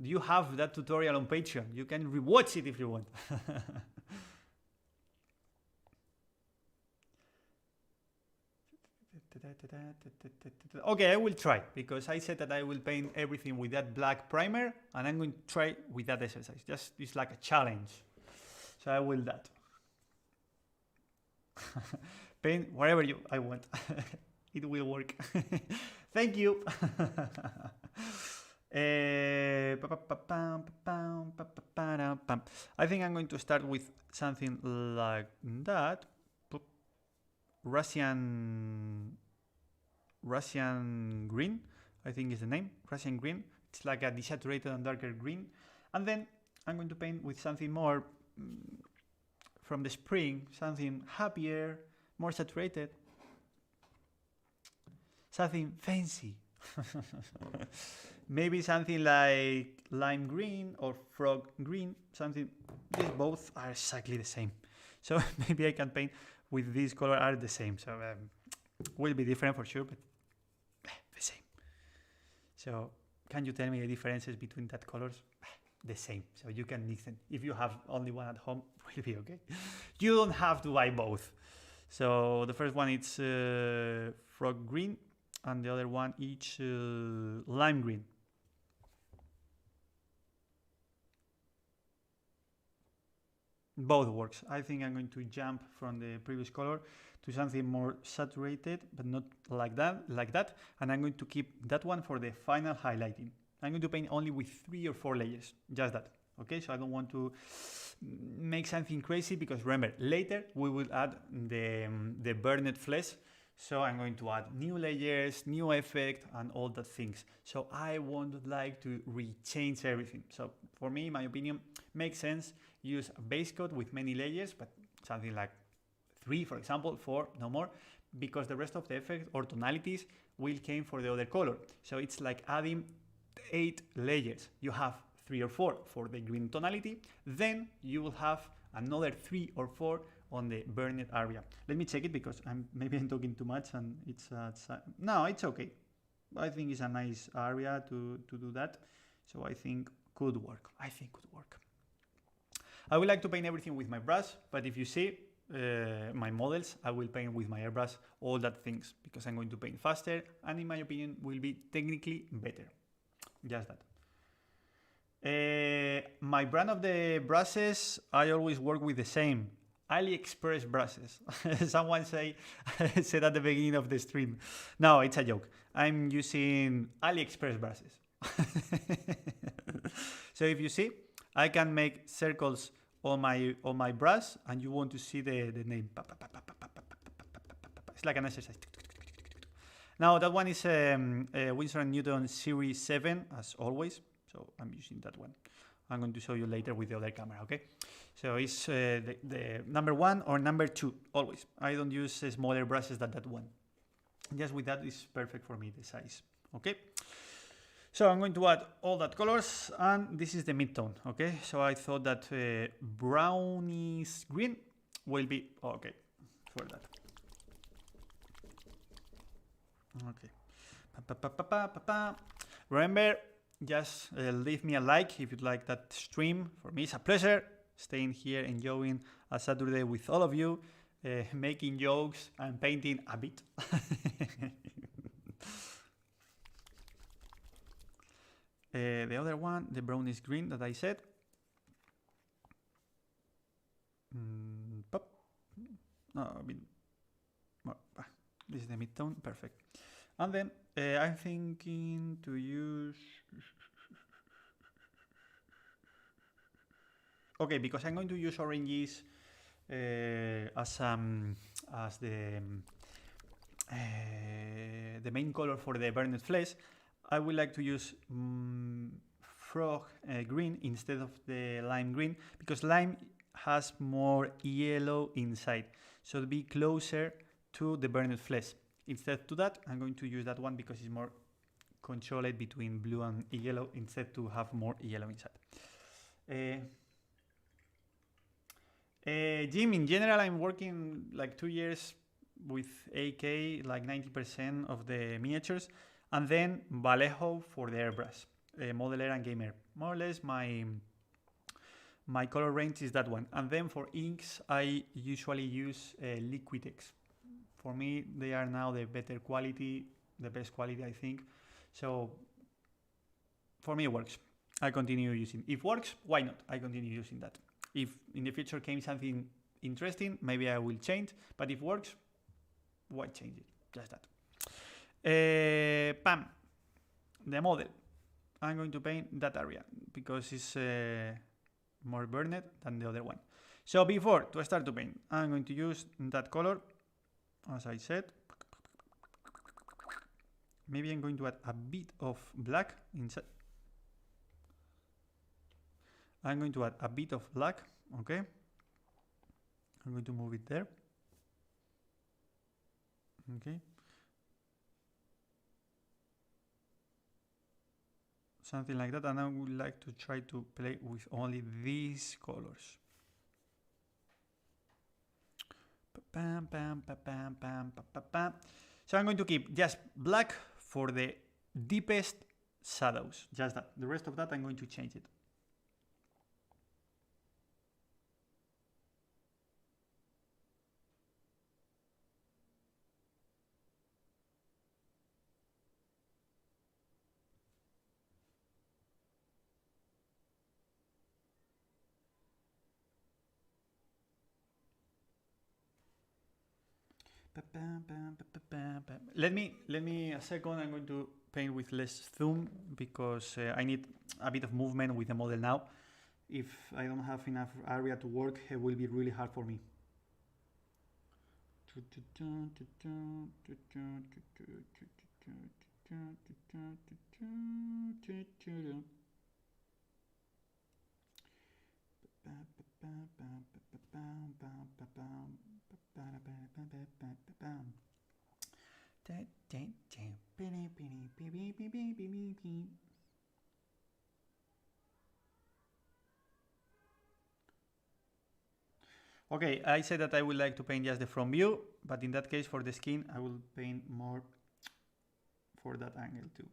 Do you have that tutorial on Patreon? You can rewatch it if you want. Okay, I will try, because I said that I will paint everything with that black primer, and I'm going to try with that exercise. Just it's like a challenge. So I will that. Paint wherever I want. It will work. Thank you. I think I'm going to start with something like that. Russian green, I think is the name. Russian green. It's like a desaturated and darker green. And then I'm going to paint with something more from the spring, something happier, more saturated, something fancy. Maybe something like lime green or frog green, something. These both are exactly the same. So maybe I can paint with this color are the same. So will be different for sure, but the same. So can you tell me the differences between that colors? The same. So you can mix them. If you have only one at home, will be okay. You don't have to buy both. So the first one it's frog green, and the other one each lime green. Both works. I think I'm going to jump from the previous color to something more saturated, but not like that. And I'm going to keep that one for the final highlighting. I'm going to paint only with 3 or 4 layers, just that. Okay, so I don't want to make something crazy, because remember, later we will add the burned flesh. So I'm going to add new layers, new effect, and all the things. So I won't like to rechange everything. So for me, in my opinion, makes sense. Use a base coat with many layers, but something like 3, for example, 4, no more, because the rest of the effect or tonalities will came for the other color. So it's like adding 8 layers. You have 3 or 4 for the green tonality, then you will have another 3 or 4 on the burned area. Let me check it, because maybe I'm talking too much, and it's no, it's okay. I think it's a nice area to do that. So I think could work. I would like to paint everything with my brush, but if you see my models, I will paint with my airbrush all that things, because I'm going to paint faster, and in my opinion will be technically better. Just that. My brand of the brushes, I always work with the same AliExpress brushes. Someone said at the beginning of the stream. No, it's a joke. I'm using AliExpress brushes. So if you see, I can make circles on my brush, and you want to see the name. It's like an exercise. Now that one is Winsor & Newton Series 7 as always, so I'm using that one. I'm going to show you later with the other camera, okay? So it's the number 1 or number 2 always. I don't use smaller brushes than that one. Just with that is perfect for me, the size, okay? So I'm going to add all that colors, and this is the midtone, okay? So I thought that brownish green will be okay for that. Okay. Remember, just leave me a like if you'd like that stream. For me, it's a pleasure staying here, enjoying a Saturday with all of you, making jokes and painting a bit. The other one, the brownish green that I said. Pop. No, I mean, well, this is the midtone, perfect. And then I'm thinking to use. Okay, because I'm going to use oranges as the main color for the burned flesh. I would like to use frog green instead of the lime green, because lime has more yellow inside, so to be closer to the burned flesh. Instead to that, I'm going to use that one because it's more controlled between blue and yellow instead to have more yellow inside. Jim, in general, I'm working like 2 years with AK, like 90% of the miniatures, and then Vallejo for the airbrush, modeler and gamer. More or less my color range is that one. And then for inks, I usually use Liquitex. For me, they are now the better quality, the best quality, I think. So for me, it works. I continue using. If works, why not? I continue using that. If in the future came something interesting, maybe I will change. But if works, why change it? Just that. Pam, the model. I'm going to paint that area because it's more burned than the other one. So before to start to paint, I'm going to use that color, as I said. Maybe I'm going to add a bit of black inside. I'm going to add a bit of black, okay? I'm going to move it there. Okay. Something like that, and I would like to try to play with only these colors. So I'm going to keep just black for the deepest shadows, just that. The rest of that I'm going to change it. Let me a second. I'm going to paint with less zoom because I need a bit of movement with the model now. If I don't have enough area to work, it will be really hard for me. Okay, I said that I would like to paint just the front view, but in that case for the skin I will paint more for that angle too.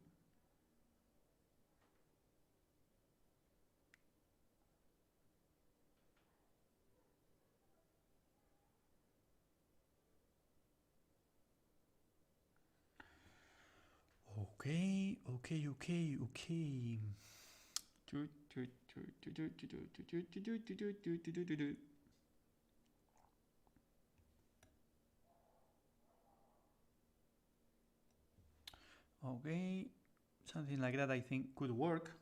Okay. Okay, something like that I think could work.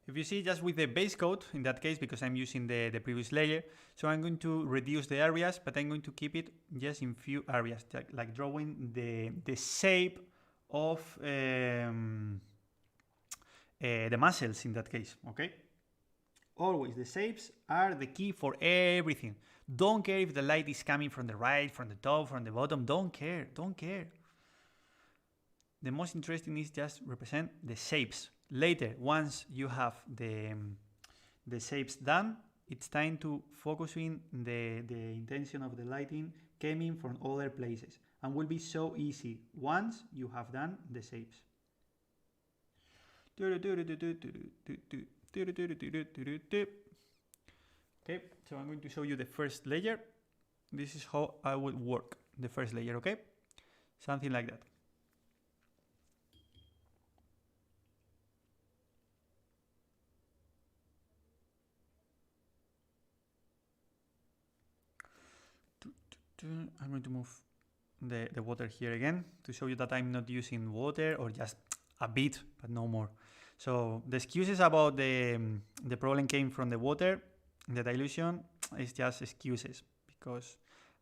if you see just with the base coat, in that case, because I'm using the previous layer, so I'm going to reduce the areas, but I'm going to keep it just in few areas, like drawing the shape of the muscles in that case, okay? Always, the shapes are the key for everything. Don't care if the light is coming from the right, from the top, from the bottom, don't care, don't care. The most interesting is just represent the shapes. Later, once you have the shapes done, it's time to focus in the intention of the lighting coming from other places, and will be so easy once you have done the shapes. Okay, so I'm going to show you the first layer. This is how I would work the first layer, okay? Something like that. I'm going to move the water here again to show you that I'm not using water, or just a bit, but no more. So the excuses about the problem came from the water, the dilution is just excuses, because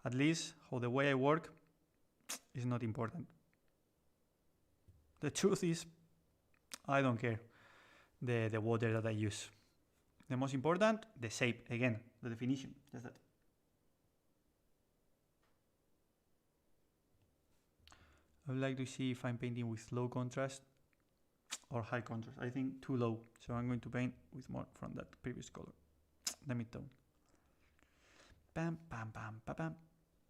at least how the way I work is not important. The truth is, I don't care the water that I use. The most important, the shape, again, the definition, just that. I would like to see if I'm painting with low contrast or high contrast. I think too low, so I'm going to paint with more from that previous color, the mid-tone. Pam pam pam pam pam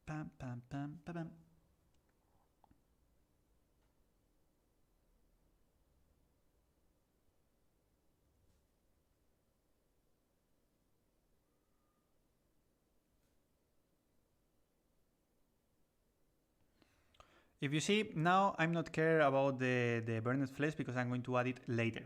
pam pam pam pam pam. If you see, now I'm not care about the burned flesh, because I'm going to add it later.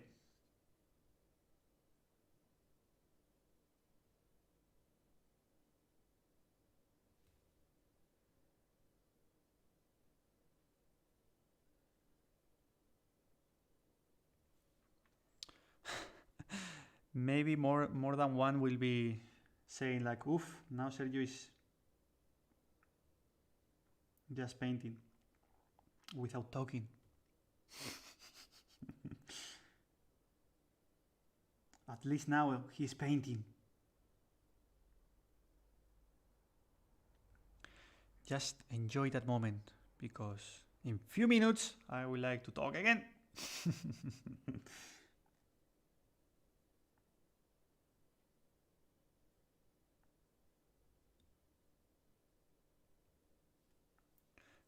Maybe more than one will be saying like, oof, now Sergio is just painting without talking. At least now he's painting. Just enjoy that moment, because in few minutes I would like to talk again.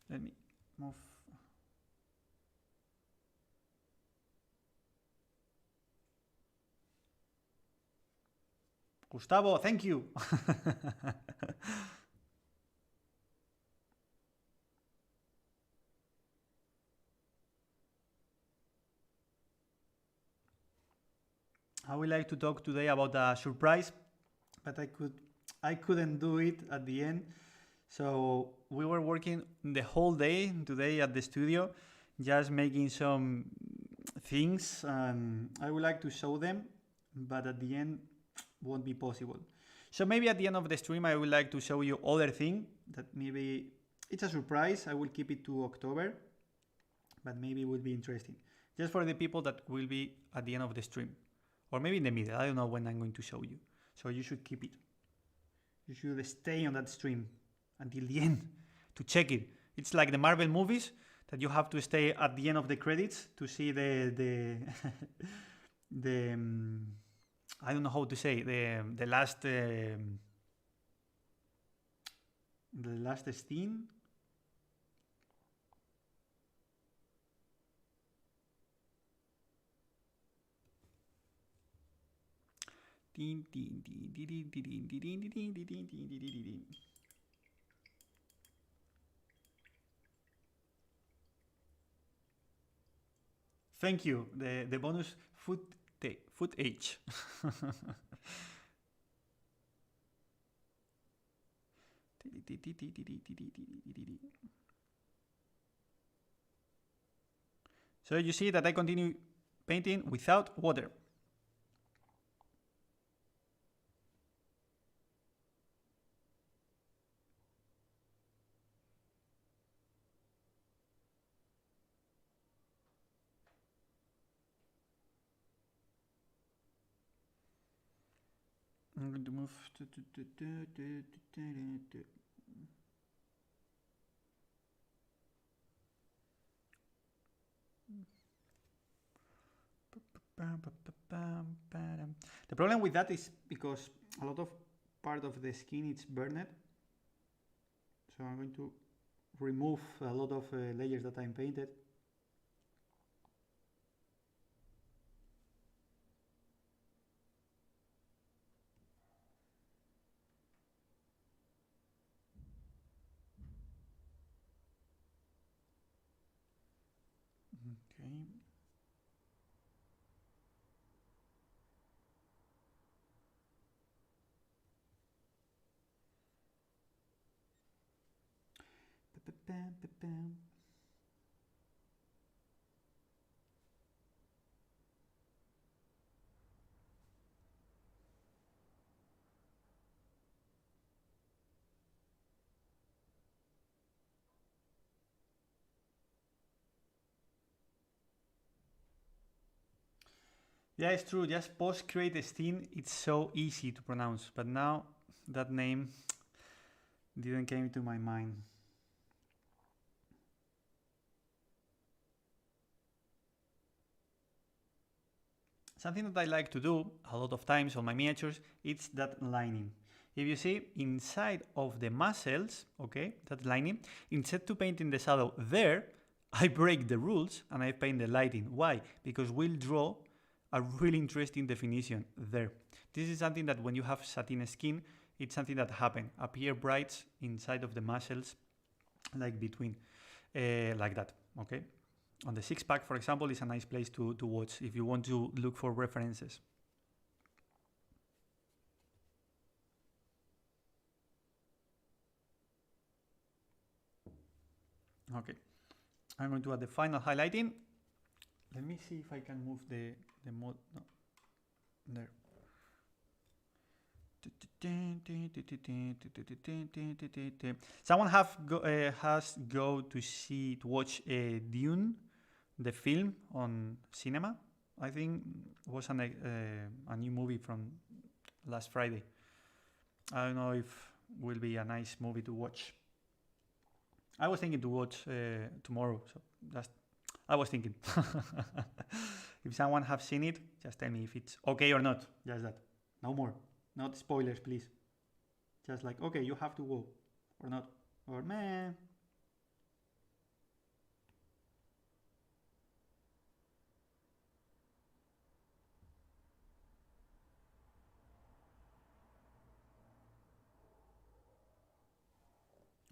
Let me move. Gustavo, thank you. I would like to talk today about a surprise, but I couldn't do it at the end. So we were working the whole day today at the studio, just making some things, and I would like to show them, but at the end won't be possible. So maybe at the end of the stream I would like to show you other thing that maybe it's a surprise. I will keep it to October, but maybe it will be interesting just for the people that will be at the end of the stream, or maybe in the middle. I don't know when I'm going to show you, so you should keep it. You should stay on that stream until the end to check it. It's like the Marvel movies that you have to stay at the end of the credits to see the I don't know how to say, the last scene. Thank you. The bonus footage. So you see that I continue painting without water. I'm going to move the problem with that is because a lot of part of the skin is burned, so I'm going to remove a lot of layers that I'm painted. Okay. Yeah, it's true. Just post create Steam. It's so easy to pronounce, but now that name didn't came to my mind. Something that I like to do a lot of times on my miniatures, it's that lining. If you see inside of the muscles, okay, that lining, instead to painting the shadow there, I break the rules and I paint the lighting. Why? Because we'll draw a really interesting definition there. This is something that when you have satin skin, it's something that happen. Appear brights inside of the muscles, like between, like that, okay? On the six pack, for example, is a nice place to watch if you want to look for references. Okay, I'm going to add the final highlighting. Let me see if I can move the mode. No, there. Someone has go to watch Dune, the film on cinema. I think it was a new movie from last Friday. I don't know if will be a nice movie to watch. I was thinking to watch tomorrow, so that's I was thinking. If someone have seen it, just tell me if it's okay or not. Just that. No more. Not spoilers, please. Just like, okay, you have to go. Or not. Or meh.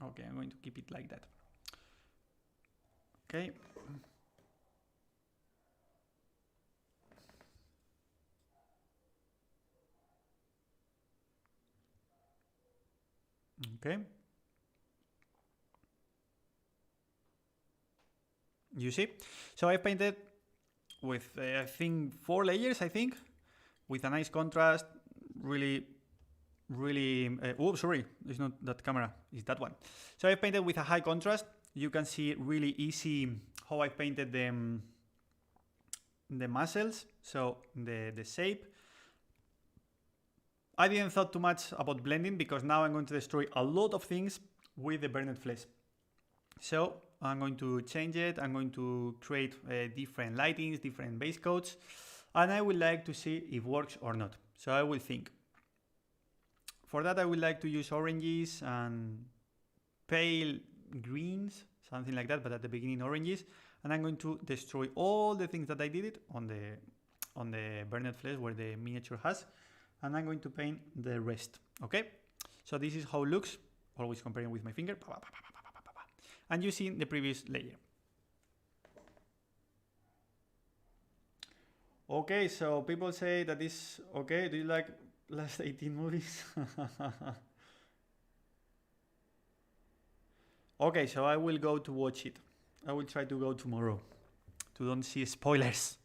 Okay, I'm going to keep it like that. Okay. Okay. You see? So I painted with, I think, 4 layers, I think, with a nice contrast, really, oh, sorry, it's not that camera, it's that one. So I painted with a high contrast. You can see really easy how I painted them, the muscles, so the shape. I didn't thought too much about blending because now I'm going to destroy a lot of things with the burned flesh. So I'm going to change it. I'm going to create different lightings, different base coats, and I would like to see if it works or not. So I will think. For that, I would like to use oranges and pale greens, something like that, but at the beginning oranges. And I'm going to destroy all the things that I did it on the burned flesh where the miniature has. And I'm going to paint the rest, okay? So this is how it looks, always comparing with my finger. And you see the previous layer. Okay, so people say that is okay. Do you like last 18 movies? Okay, so I will go to watch it. I will try to go tomorrow to don't see spoilers.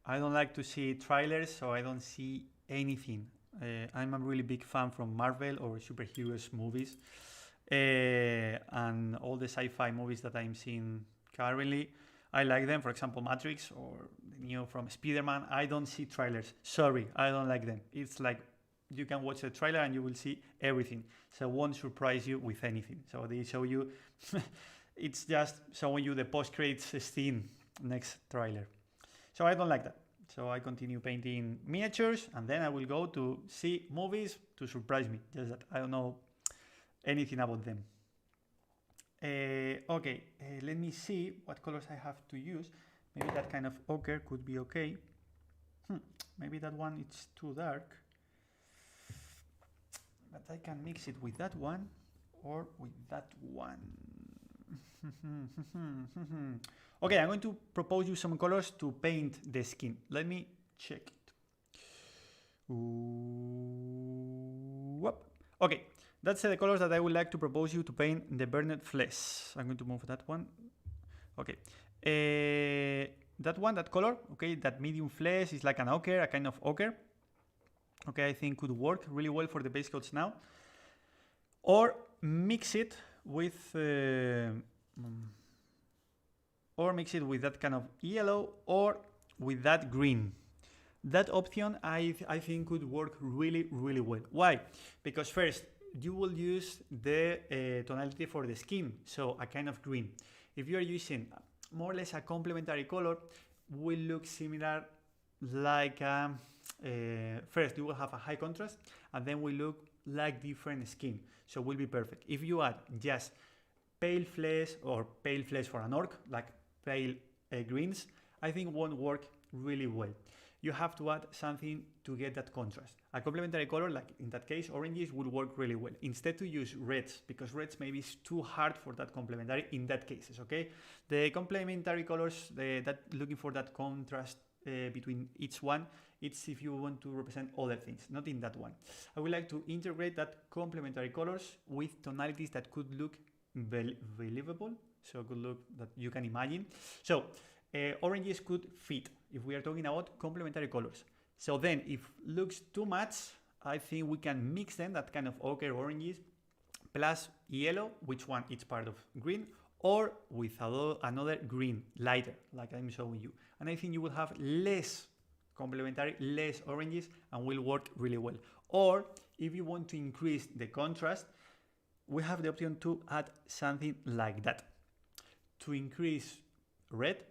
I don't like to see trailers, so I don't see anything. I'm a really big fan from Marvel or superheroes movies, and all the sci-fi movies that I'm seeing currently. I like them. For example, Matrix or the new from Spider-Man. I don't see trailers. Sorry, I don't like them. It's like you can watch the trailer and you will see everything. So it won't surprise you with anything. So they show you, it's just showing you the post-credits scene next trailer. So I don't like that. So I continue painting miniatures and then I will go to see movies to surprise me. Just that I don't know anything about them. Okay, let me see what colors I have to use. Maybe that kind of ochre could be okay. Maybe that one it's too dark. But I can mix it with that one or with that one. Okay, I'm going to propose you some colors to paint the skin. Let me check it. Okay, that's the colors that I would like to propose you to paint the burned flesh. I'm going to move that one. Okay. That one, that color, okay, that medium flesh is like an ochre, a kind of ochre. Okay, I think could work really well for the base coats now. Or mix it with that kind of yellow or with that green. That option I think could work really well. Why? Because first you will use the tonality for the skin, so a kind of green. If you are using more or less a complementary color, will look similar like first you will have a high contrast and then will look like different skin, so will be perfect. If you add just pale flesh or pale flesh for an orc, like pale greens, I think won't work really well. You have to add something to get that contrast. A complementary color, like in that case, oranges would work really well. Instead to use reds, because reds maybe is too hard for that complementary in that cases, okay? The complementary colors, that looking for that contrast between each one, it's if you want to represent other things, not in that one. I would like to integrate that complementary colors with tonalities that could look believable, so could look that you can imagine. So oranges could fit if we are talking about complementary colors. So then if looks too much, I think we can mix them, that kind of ochre oranges plus yellow, which one it's part of green, or with another green, lighter, like I'm showing you. And I think you will have less complementary, less oranges, and will work really well. Or if you want to increase the contrast, we have the option to add something like that. To increase red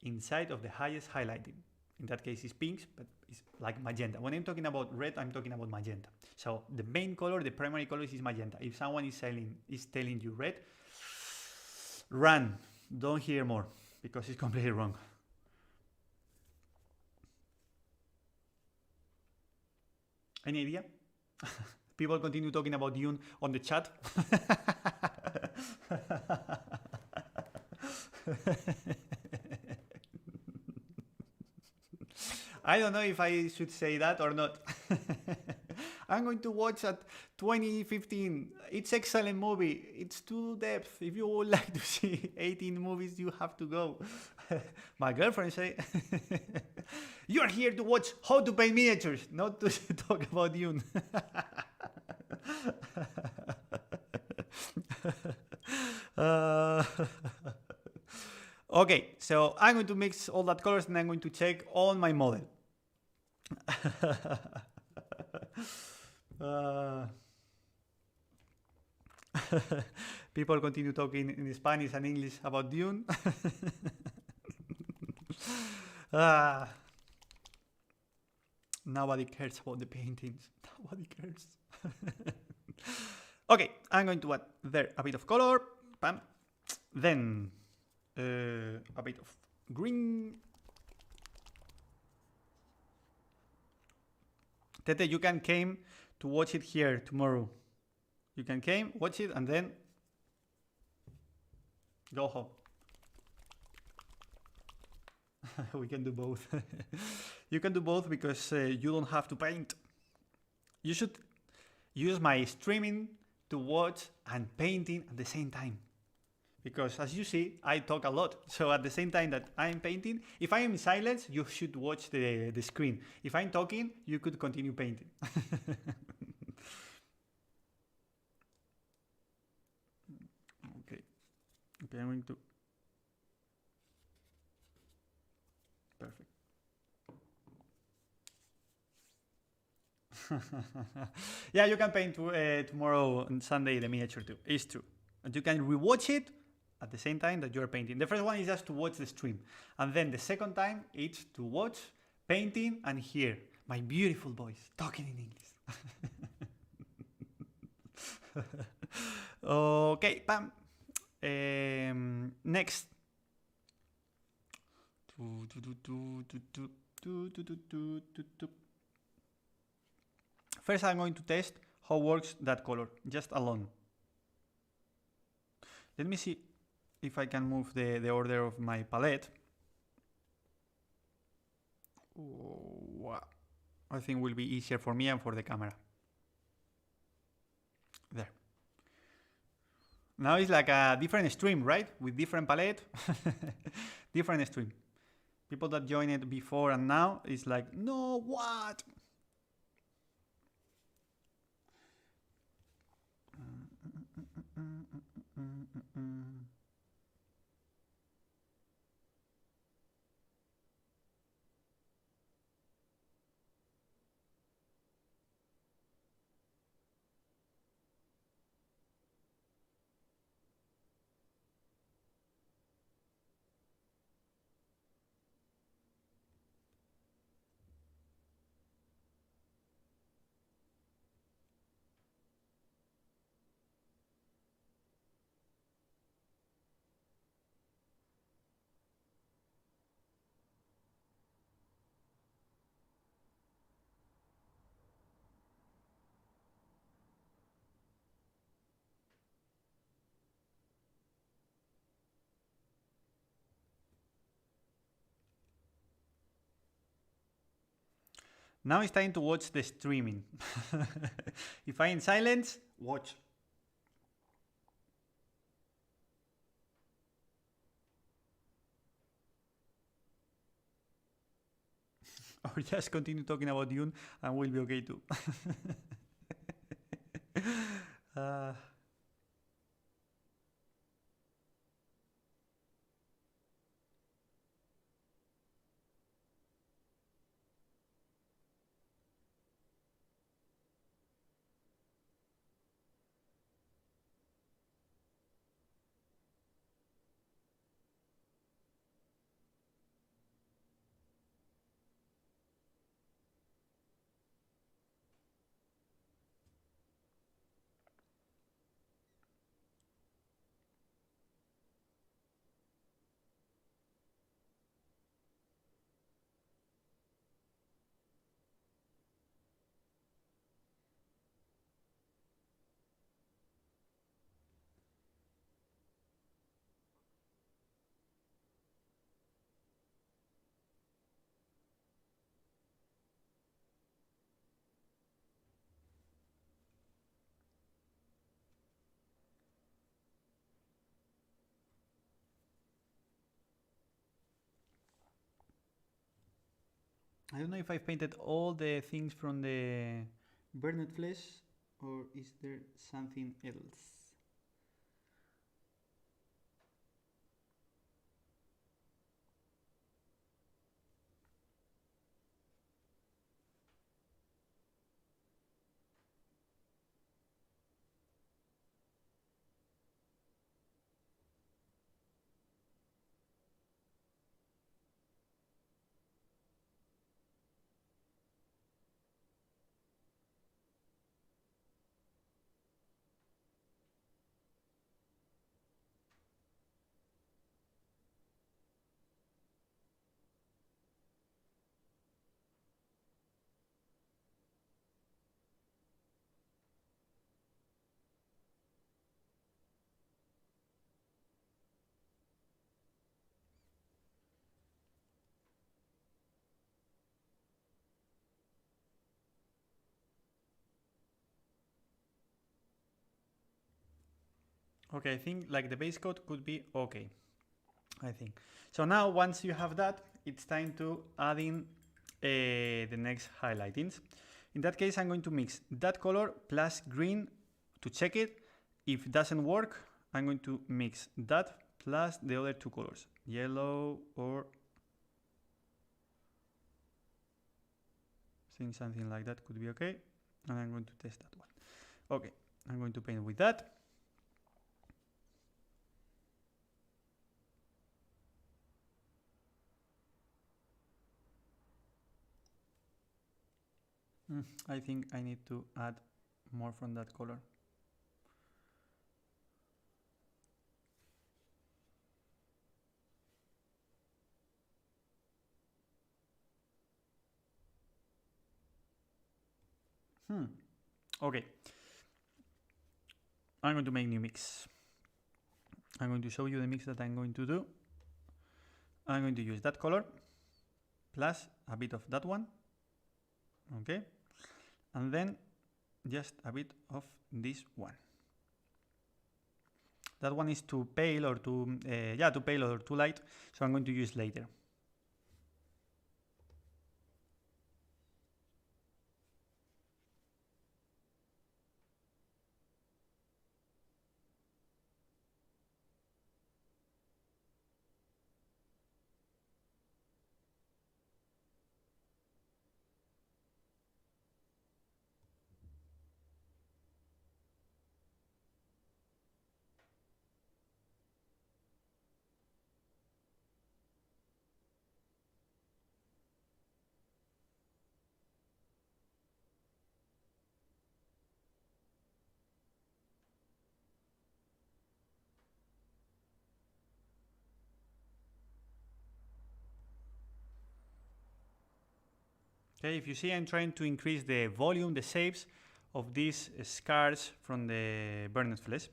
inside of the highest highlighting. In that case it's pinks, but it's like magenta. When I'm talking about red, I'm talking about magenta. So the main color, the primary color is magenta. If someone is telling you red, run, don't hear more, because it's completely wrong. Any idea? People continue talking about Dune on the chat. I don't know if I should say that or not. I'm going to watch at 2015. It's excellent movie. It's too depth. If you would like to see 18 movies, you have to go. My girlfriend say, you are here to watch how to paint miniatures, not to talk about Dune. Okay, so I'm going to mix all that colors and I'm going to check on my model. People continue talking in Spanish and English about Dune. Nobody cares about the paintings. Nobody cares. Okay, I'm going to add there a bit of color. Bam. Then a bit of green. Tete, you can come to watch it here tomorrow. You can come, watch it, and then go home. We can do both. You can do both because you don't have to paint. You should use my streaming to watch and painting at the same time. Because as you see, I talk a lot. So at the same time that I'm painting, if I am in silence, you should watch the screen. If I'm talking, you could continue painting. Okay, I'm going to... Yeah, you can paint tomorrow on Sunday the miniature too. It's true. And you can rewatch it at the same time that you're painting. The first one is just to watch the stream. And then the second time it's to watch painting and hear my beautiful voice talking in English. Okay, bam. Next. First, I'm going to test how works that color, just alone. Let me see if I can move the order of my palette. I think will be easier for me and for the camera. There. Now it's like a different stream, right? With different palette. Different stream. People that joined it before and now is like, no, what? Now it's time to watch the streaming. If I'm in silence, watch. Or just continue talking about Dune and we'll be okay too. I don't know if I've painted all the things from the burned flesh or is there something else? Okay, I think like the base coat could be okay, I think. So now once you have that, it's time to add in the next highlightings. In that case, I'm going to mix that color plus green to check it. If it doesn't work, I'm going to mix that plus the other two colors, yellow or I think something like that could be okay. and I'm going to test that one. Okay, I'm going to paint with that. I think I need to add more from that color. Okay. I'm going to make new mix. I'm going to show you the mix that I'm going to do. I'm going to use that color plus a bit of that one. Okay. And then just a bit of this one. That one is too pale or too, too pale or too light. So I'm going to use later. Okay, if you see, I'm trying to increase the volume, the shapes of these scars from the burned flesh.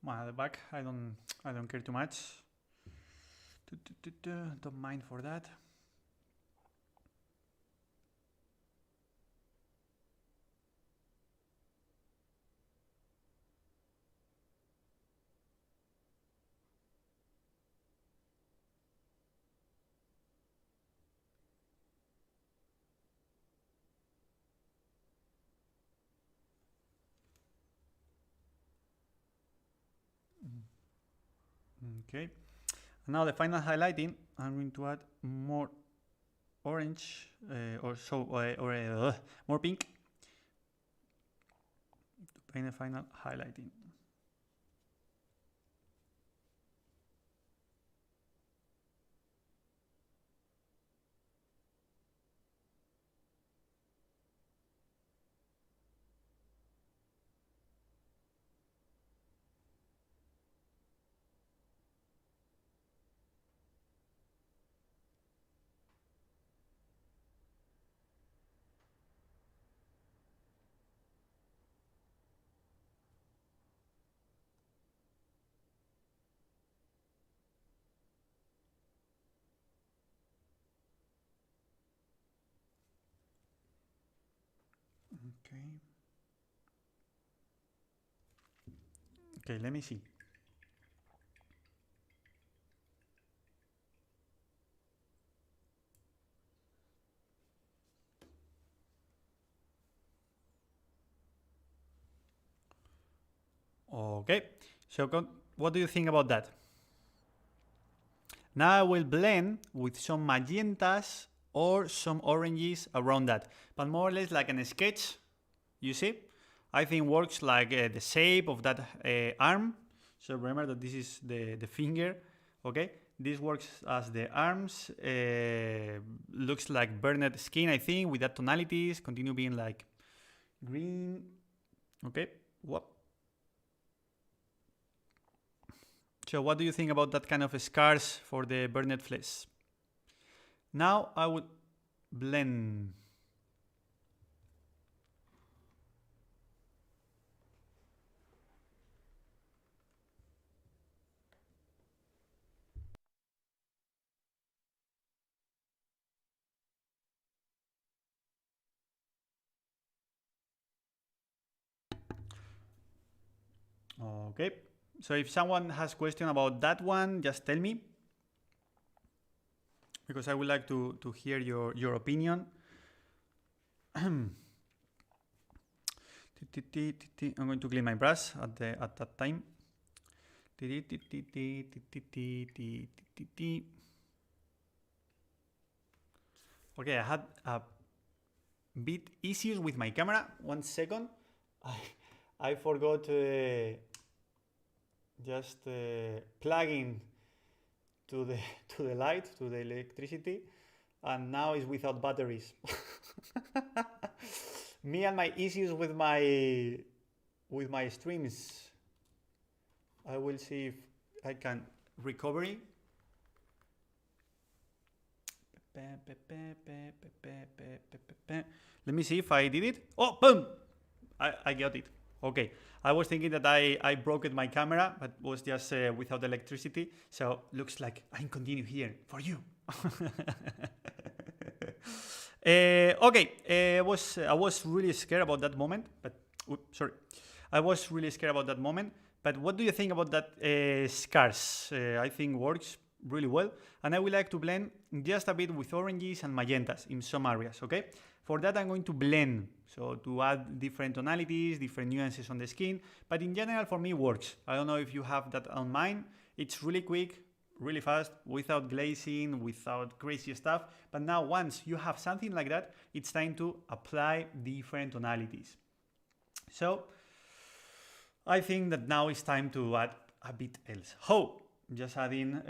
Well, the back, I don't care too much. Don't mind for that. Okay. Now the final highlighting, I'm going to add more orange more pink to paint the final highlighting. Okay. Okay, let me see. Okay, so what do you think about that? Now I will blend with some magentas or some oranges around that, but more or less like a sketch, you see? I think works like the shape of that arm. So remember that this is the finger, okay? This works as the arms. Looks like burned skin, I think, with that tonalities. Continue being like green. Okay. What? So what do you think about that kind of scars for the burned flesh? Now I would blend. Okay. So if someone has question about that one, just tell me, because I would like to hear your opinion. I'm going to clean my brush at that time. Okay, I had a bit issues with my camera. 1 second. I forgot just plugging to the light, to the electricity, and now it's without batteries. Me and my issues with my streams. I will see if I can recover it. Let me see if I did it. Oh, boom! I got it. Okay. I was thinking that I broke my camera, but was just without electricity. So looks like I continue here for you. Okay. I was really scared about that moment, but sorry. I was really scared about that moment. But what do you think about that scars? I think works really well, and I would like to blend just a bit with oranges and magentas in some areas. Okay. For that, I'm going to blend, so to add different tonalities, different nuances on the skin, but in general, for me, works. I don't know if you have that on mind. It's really quick, really fast, without glazing, without crazy stuff, but now once you have something like that, it's time to apply different tonalities. So, I think that now it's time to add a bit else. How? Just adding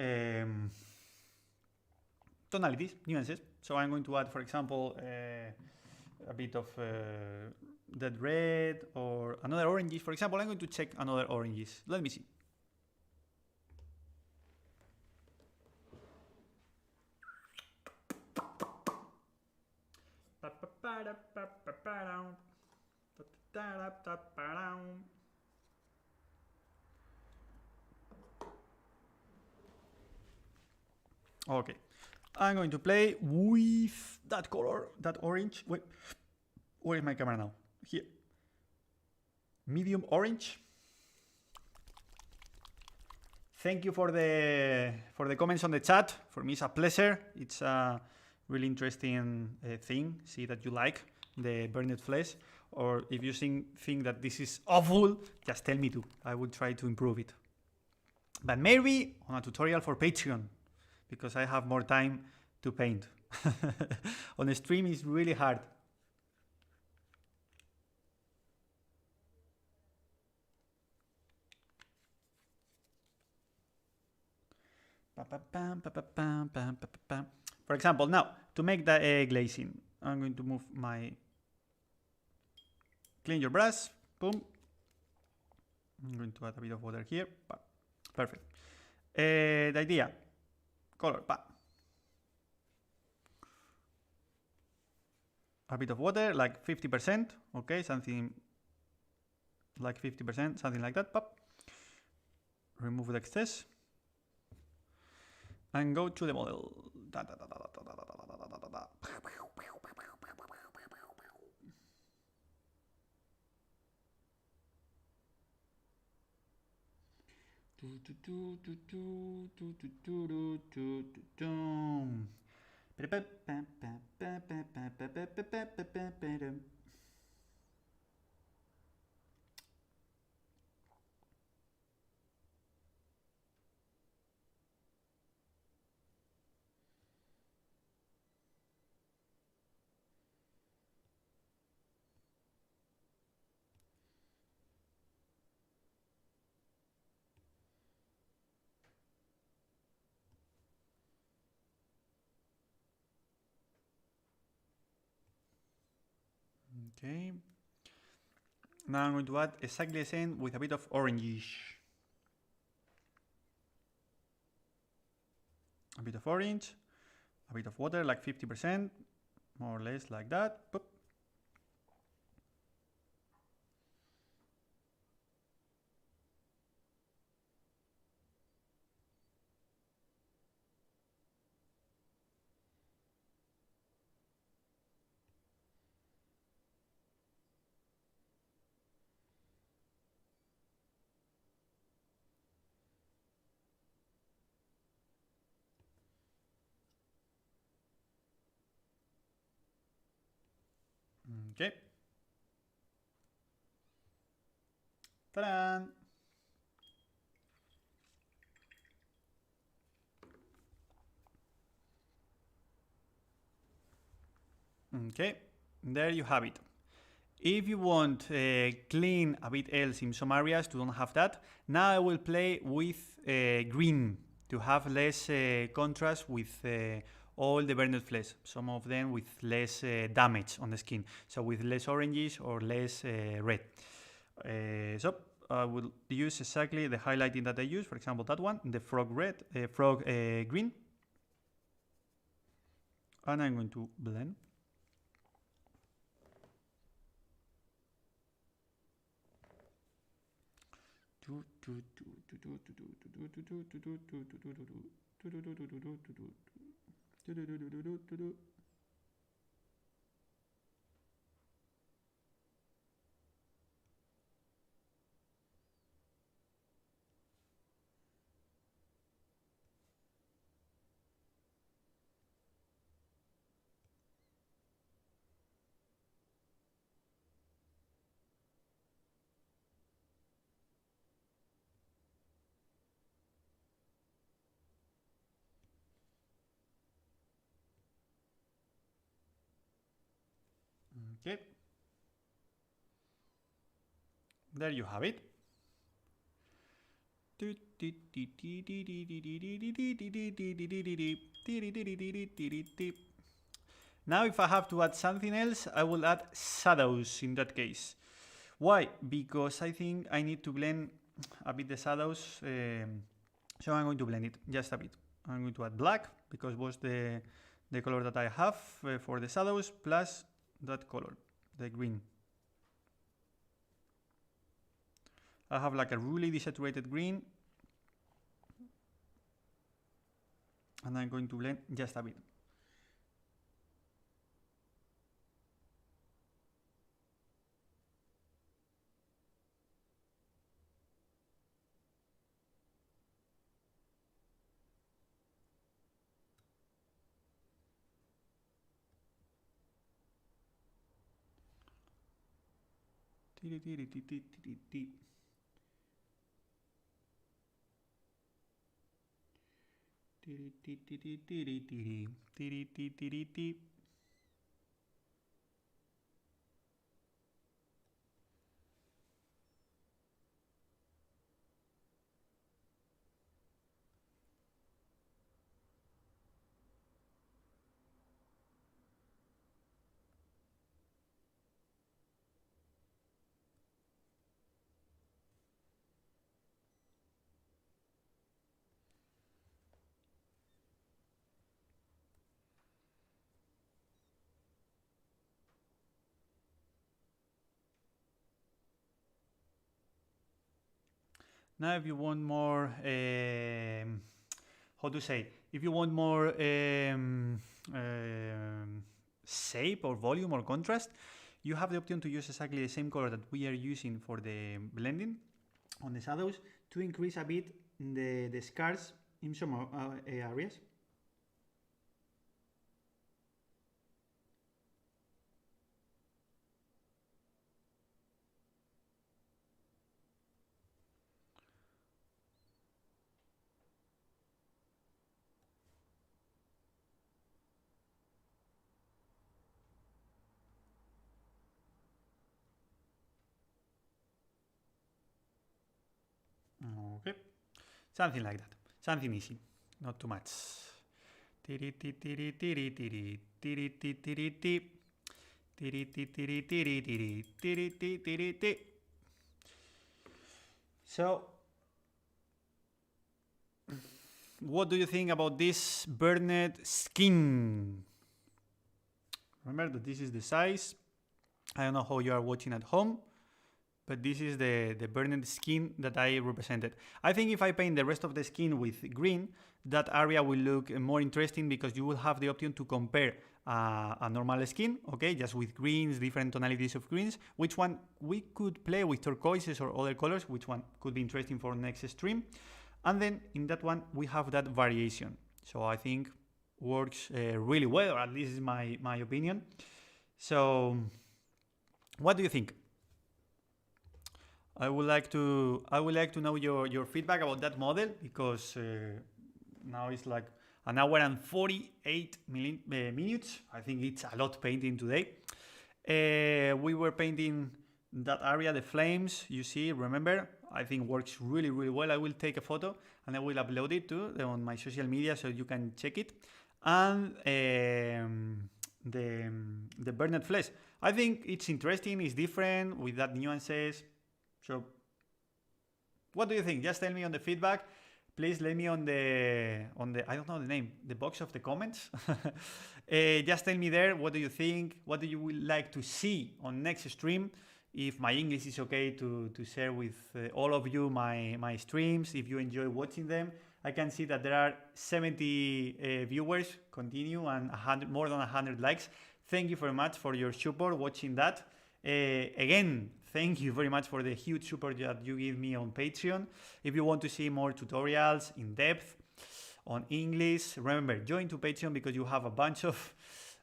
tonalities, nuances. So I'm going to add, for example, a bit of that red or another oranges. For example, I'm going to check another oranges. Let me see. Okay. I'm going to play with that color, that orange. Wait, where is my camera now? Here. Medium orange. Thank you for the comments on the chat. For me, it's a pleasure. It's a really interesting thing. See that you like the burned flesh, or if you think that this is awful, just tell me too. I will try to improve it. But maybe on a tutorial for Patreon, because I have more time to paint. On the stream, it's really hard. For example, now, to make the glazing, I'm going to move my... Clean your brush. Boom. I'm going to add a bit of water here. Perfect. The idea. Color. A bit of water, like 50%. Okay, something like 50%, something like that. Pop. Remove the excess. And go to the model. Okay. Now I'm going to add exactly the same with a bit of orangish. A bit of orange, a bit of water, like 50%, more or less like that. Boop. Okay. Ta-da! Okay, there you have it. If you want clean a bit else in some areas to don't have that, now I will play with green to have less contrast with all the burned flesh. Some of them with less damage on the skin, so with less oranges or less red. So I will use exactly the highlighting that I use. For example, that one, the frog green, and I'm going to blend. Okay, there you have it. Now if I have to add something else, I will add shadows in that case. Why? Because I think I need to blend a bit the shadows, so I'm going to blend it just a bit. I'm going to add black because it was the color that I have for the shadows, plus that color, the green. I have like a really desaturated green, and I'm going to blend just a bit. Now, if you want more, how to say, if you want more shape or volume or contrast, you have the option to use exactly the same color that we are using for the blending on the shadows to increase a bit the scars in some areas. Okay, something like that, something easy, not too much. So, what do you think about this burned skin? Remember that this is the size. I don't know how you are watching at home, but this is the burned skin that I represented. I think if I paint the rest of the skin with green, that area will look more interesting because you will have the option to compare a normal skin, okay, just with greens, different tonalities of greens, which one we could play with turquoises or other colors, which one could be interesting for next stream. And then in that one, we have that variation. So I think works really well, or at least is my opinion. So what do you think? I would like to know your feedback about that model because now it's like an hour and 48 minutes. I think it's a lot painting today. We were painting that area, the flames, you see, remember? I think works really, really well. I will take a photo and I will upload it too on my social media so you can check it. And the burned flesh. I think it's interesting, it's different with that nuances. So what do you think? Just tell me on the feedback. Please let me on the I don't know the name, the box of the comments. Just tell me there, what do you think? What do you would like to see on next stream? If my English is okay to share with all of you my streams, if you enjoy watching them. I can see that there are 70 viewers continue and more than 100 likes. Thank you very much for your support watching that. Again, thank you very much for the huge support that you give me on Patreon. If you want to see more tutorials in depth on English, remember, join to Patreon because you have a bunch of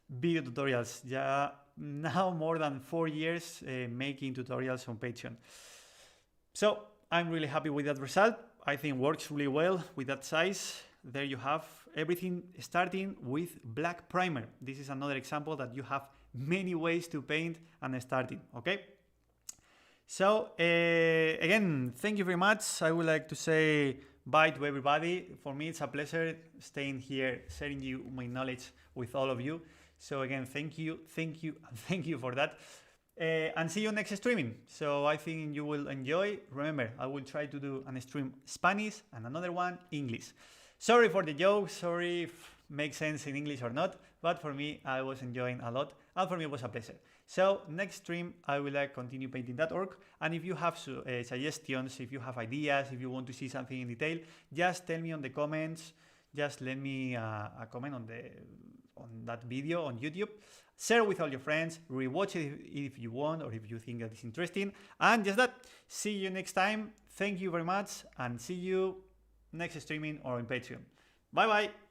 video tutorials. Yeah, now more than 4 years making tutorials on Patreon. So I'm really happy with that result. I think works really well with that size. There you have everything starting with black primer. This is another example that you have many ways to paint and starting, okay? So again, thank you very much. I would like to say bye to everybody. For me, it's a pleasure staying here, sharing you my knowledge with all of you. So again, thank you, and thank you for that. And see you next streaming. So I think you will enjoy. Remember, I will try to do an stream Spanish and another one English. Sorry for the joke. Sorry if it makes sense in English or not. But for me, I was enjoying a lot. And for me, it was a pleasure. So next stream, I will continue painting that ORK. And if you have suggestions, if you have ideas, if you want to see something in detail, just tell me on the comments. Just let me a comment on that video on YouTube. Share with all your friends, rewatch it if you want or if you think that is interesting. And just that, see you next time. Thank you very much and see you next streaming or on Patreon. Bye bye.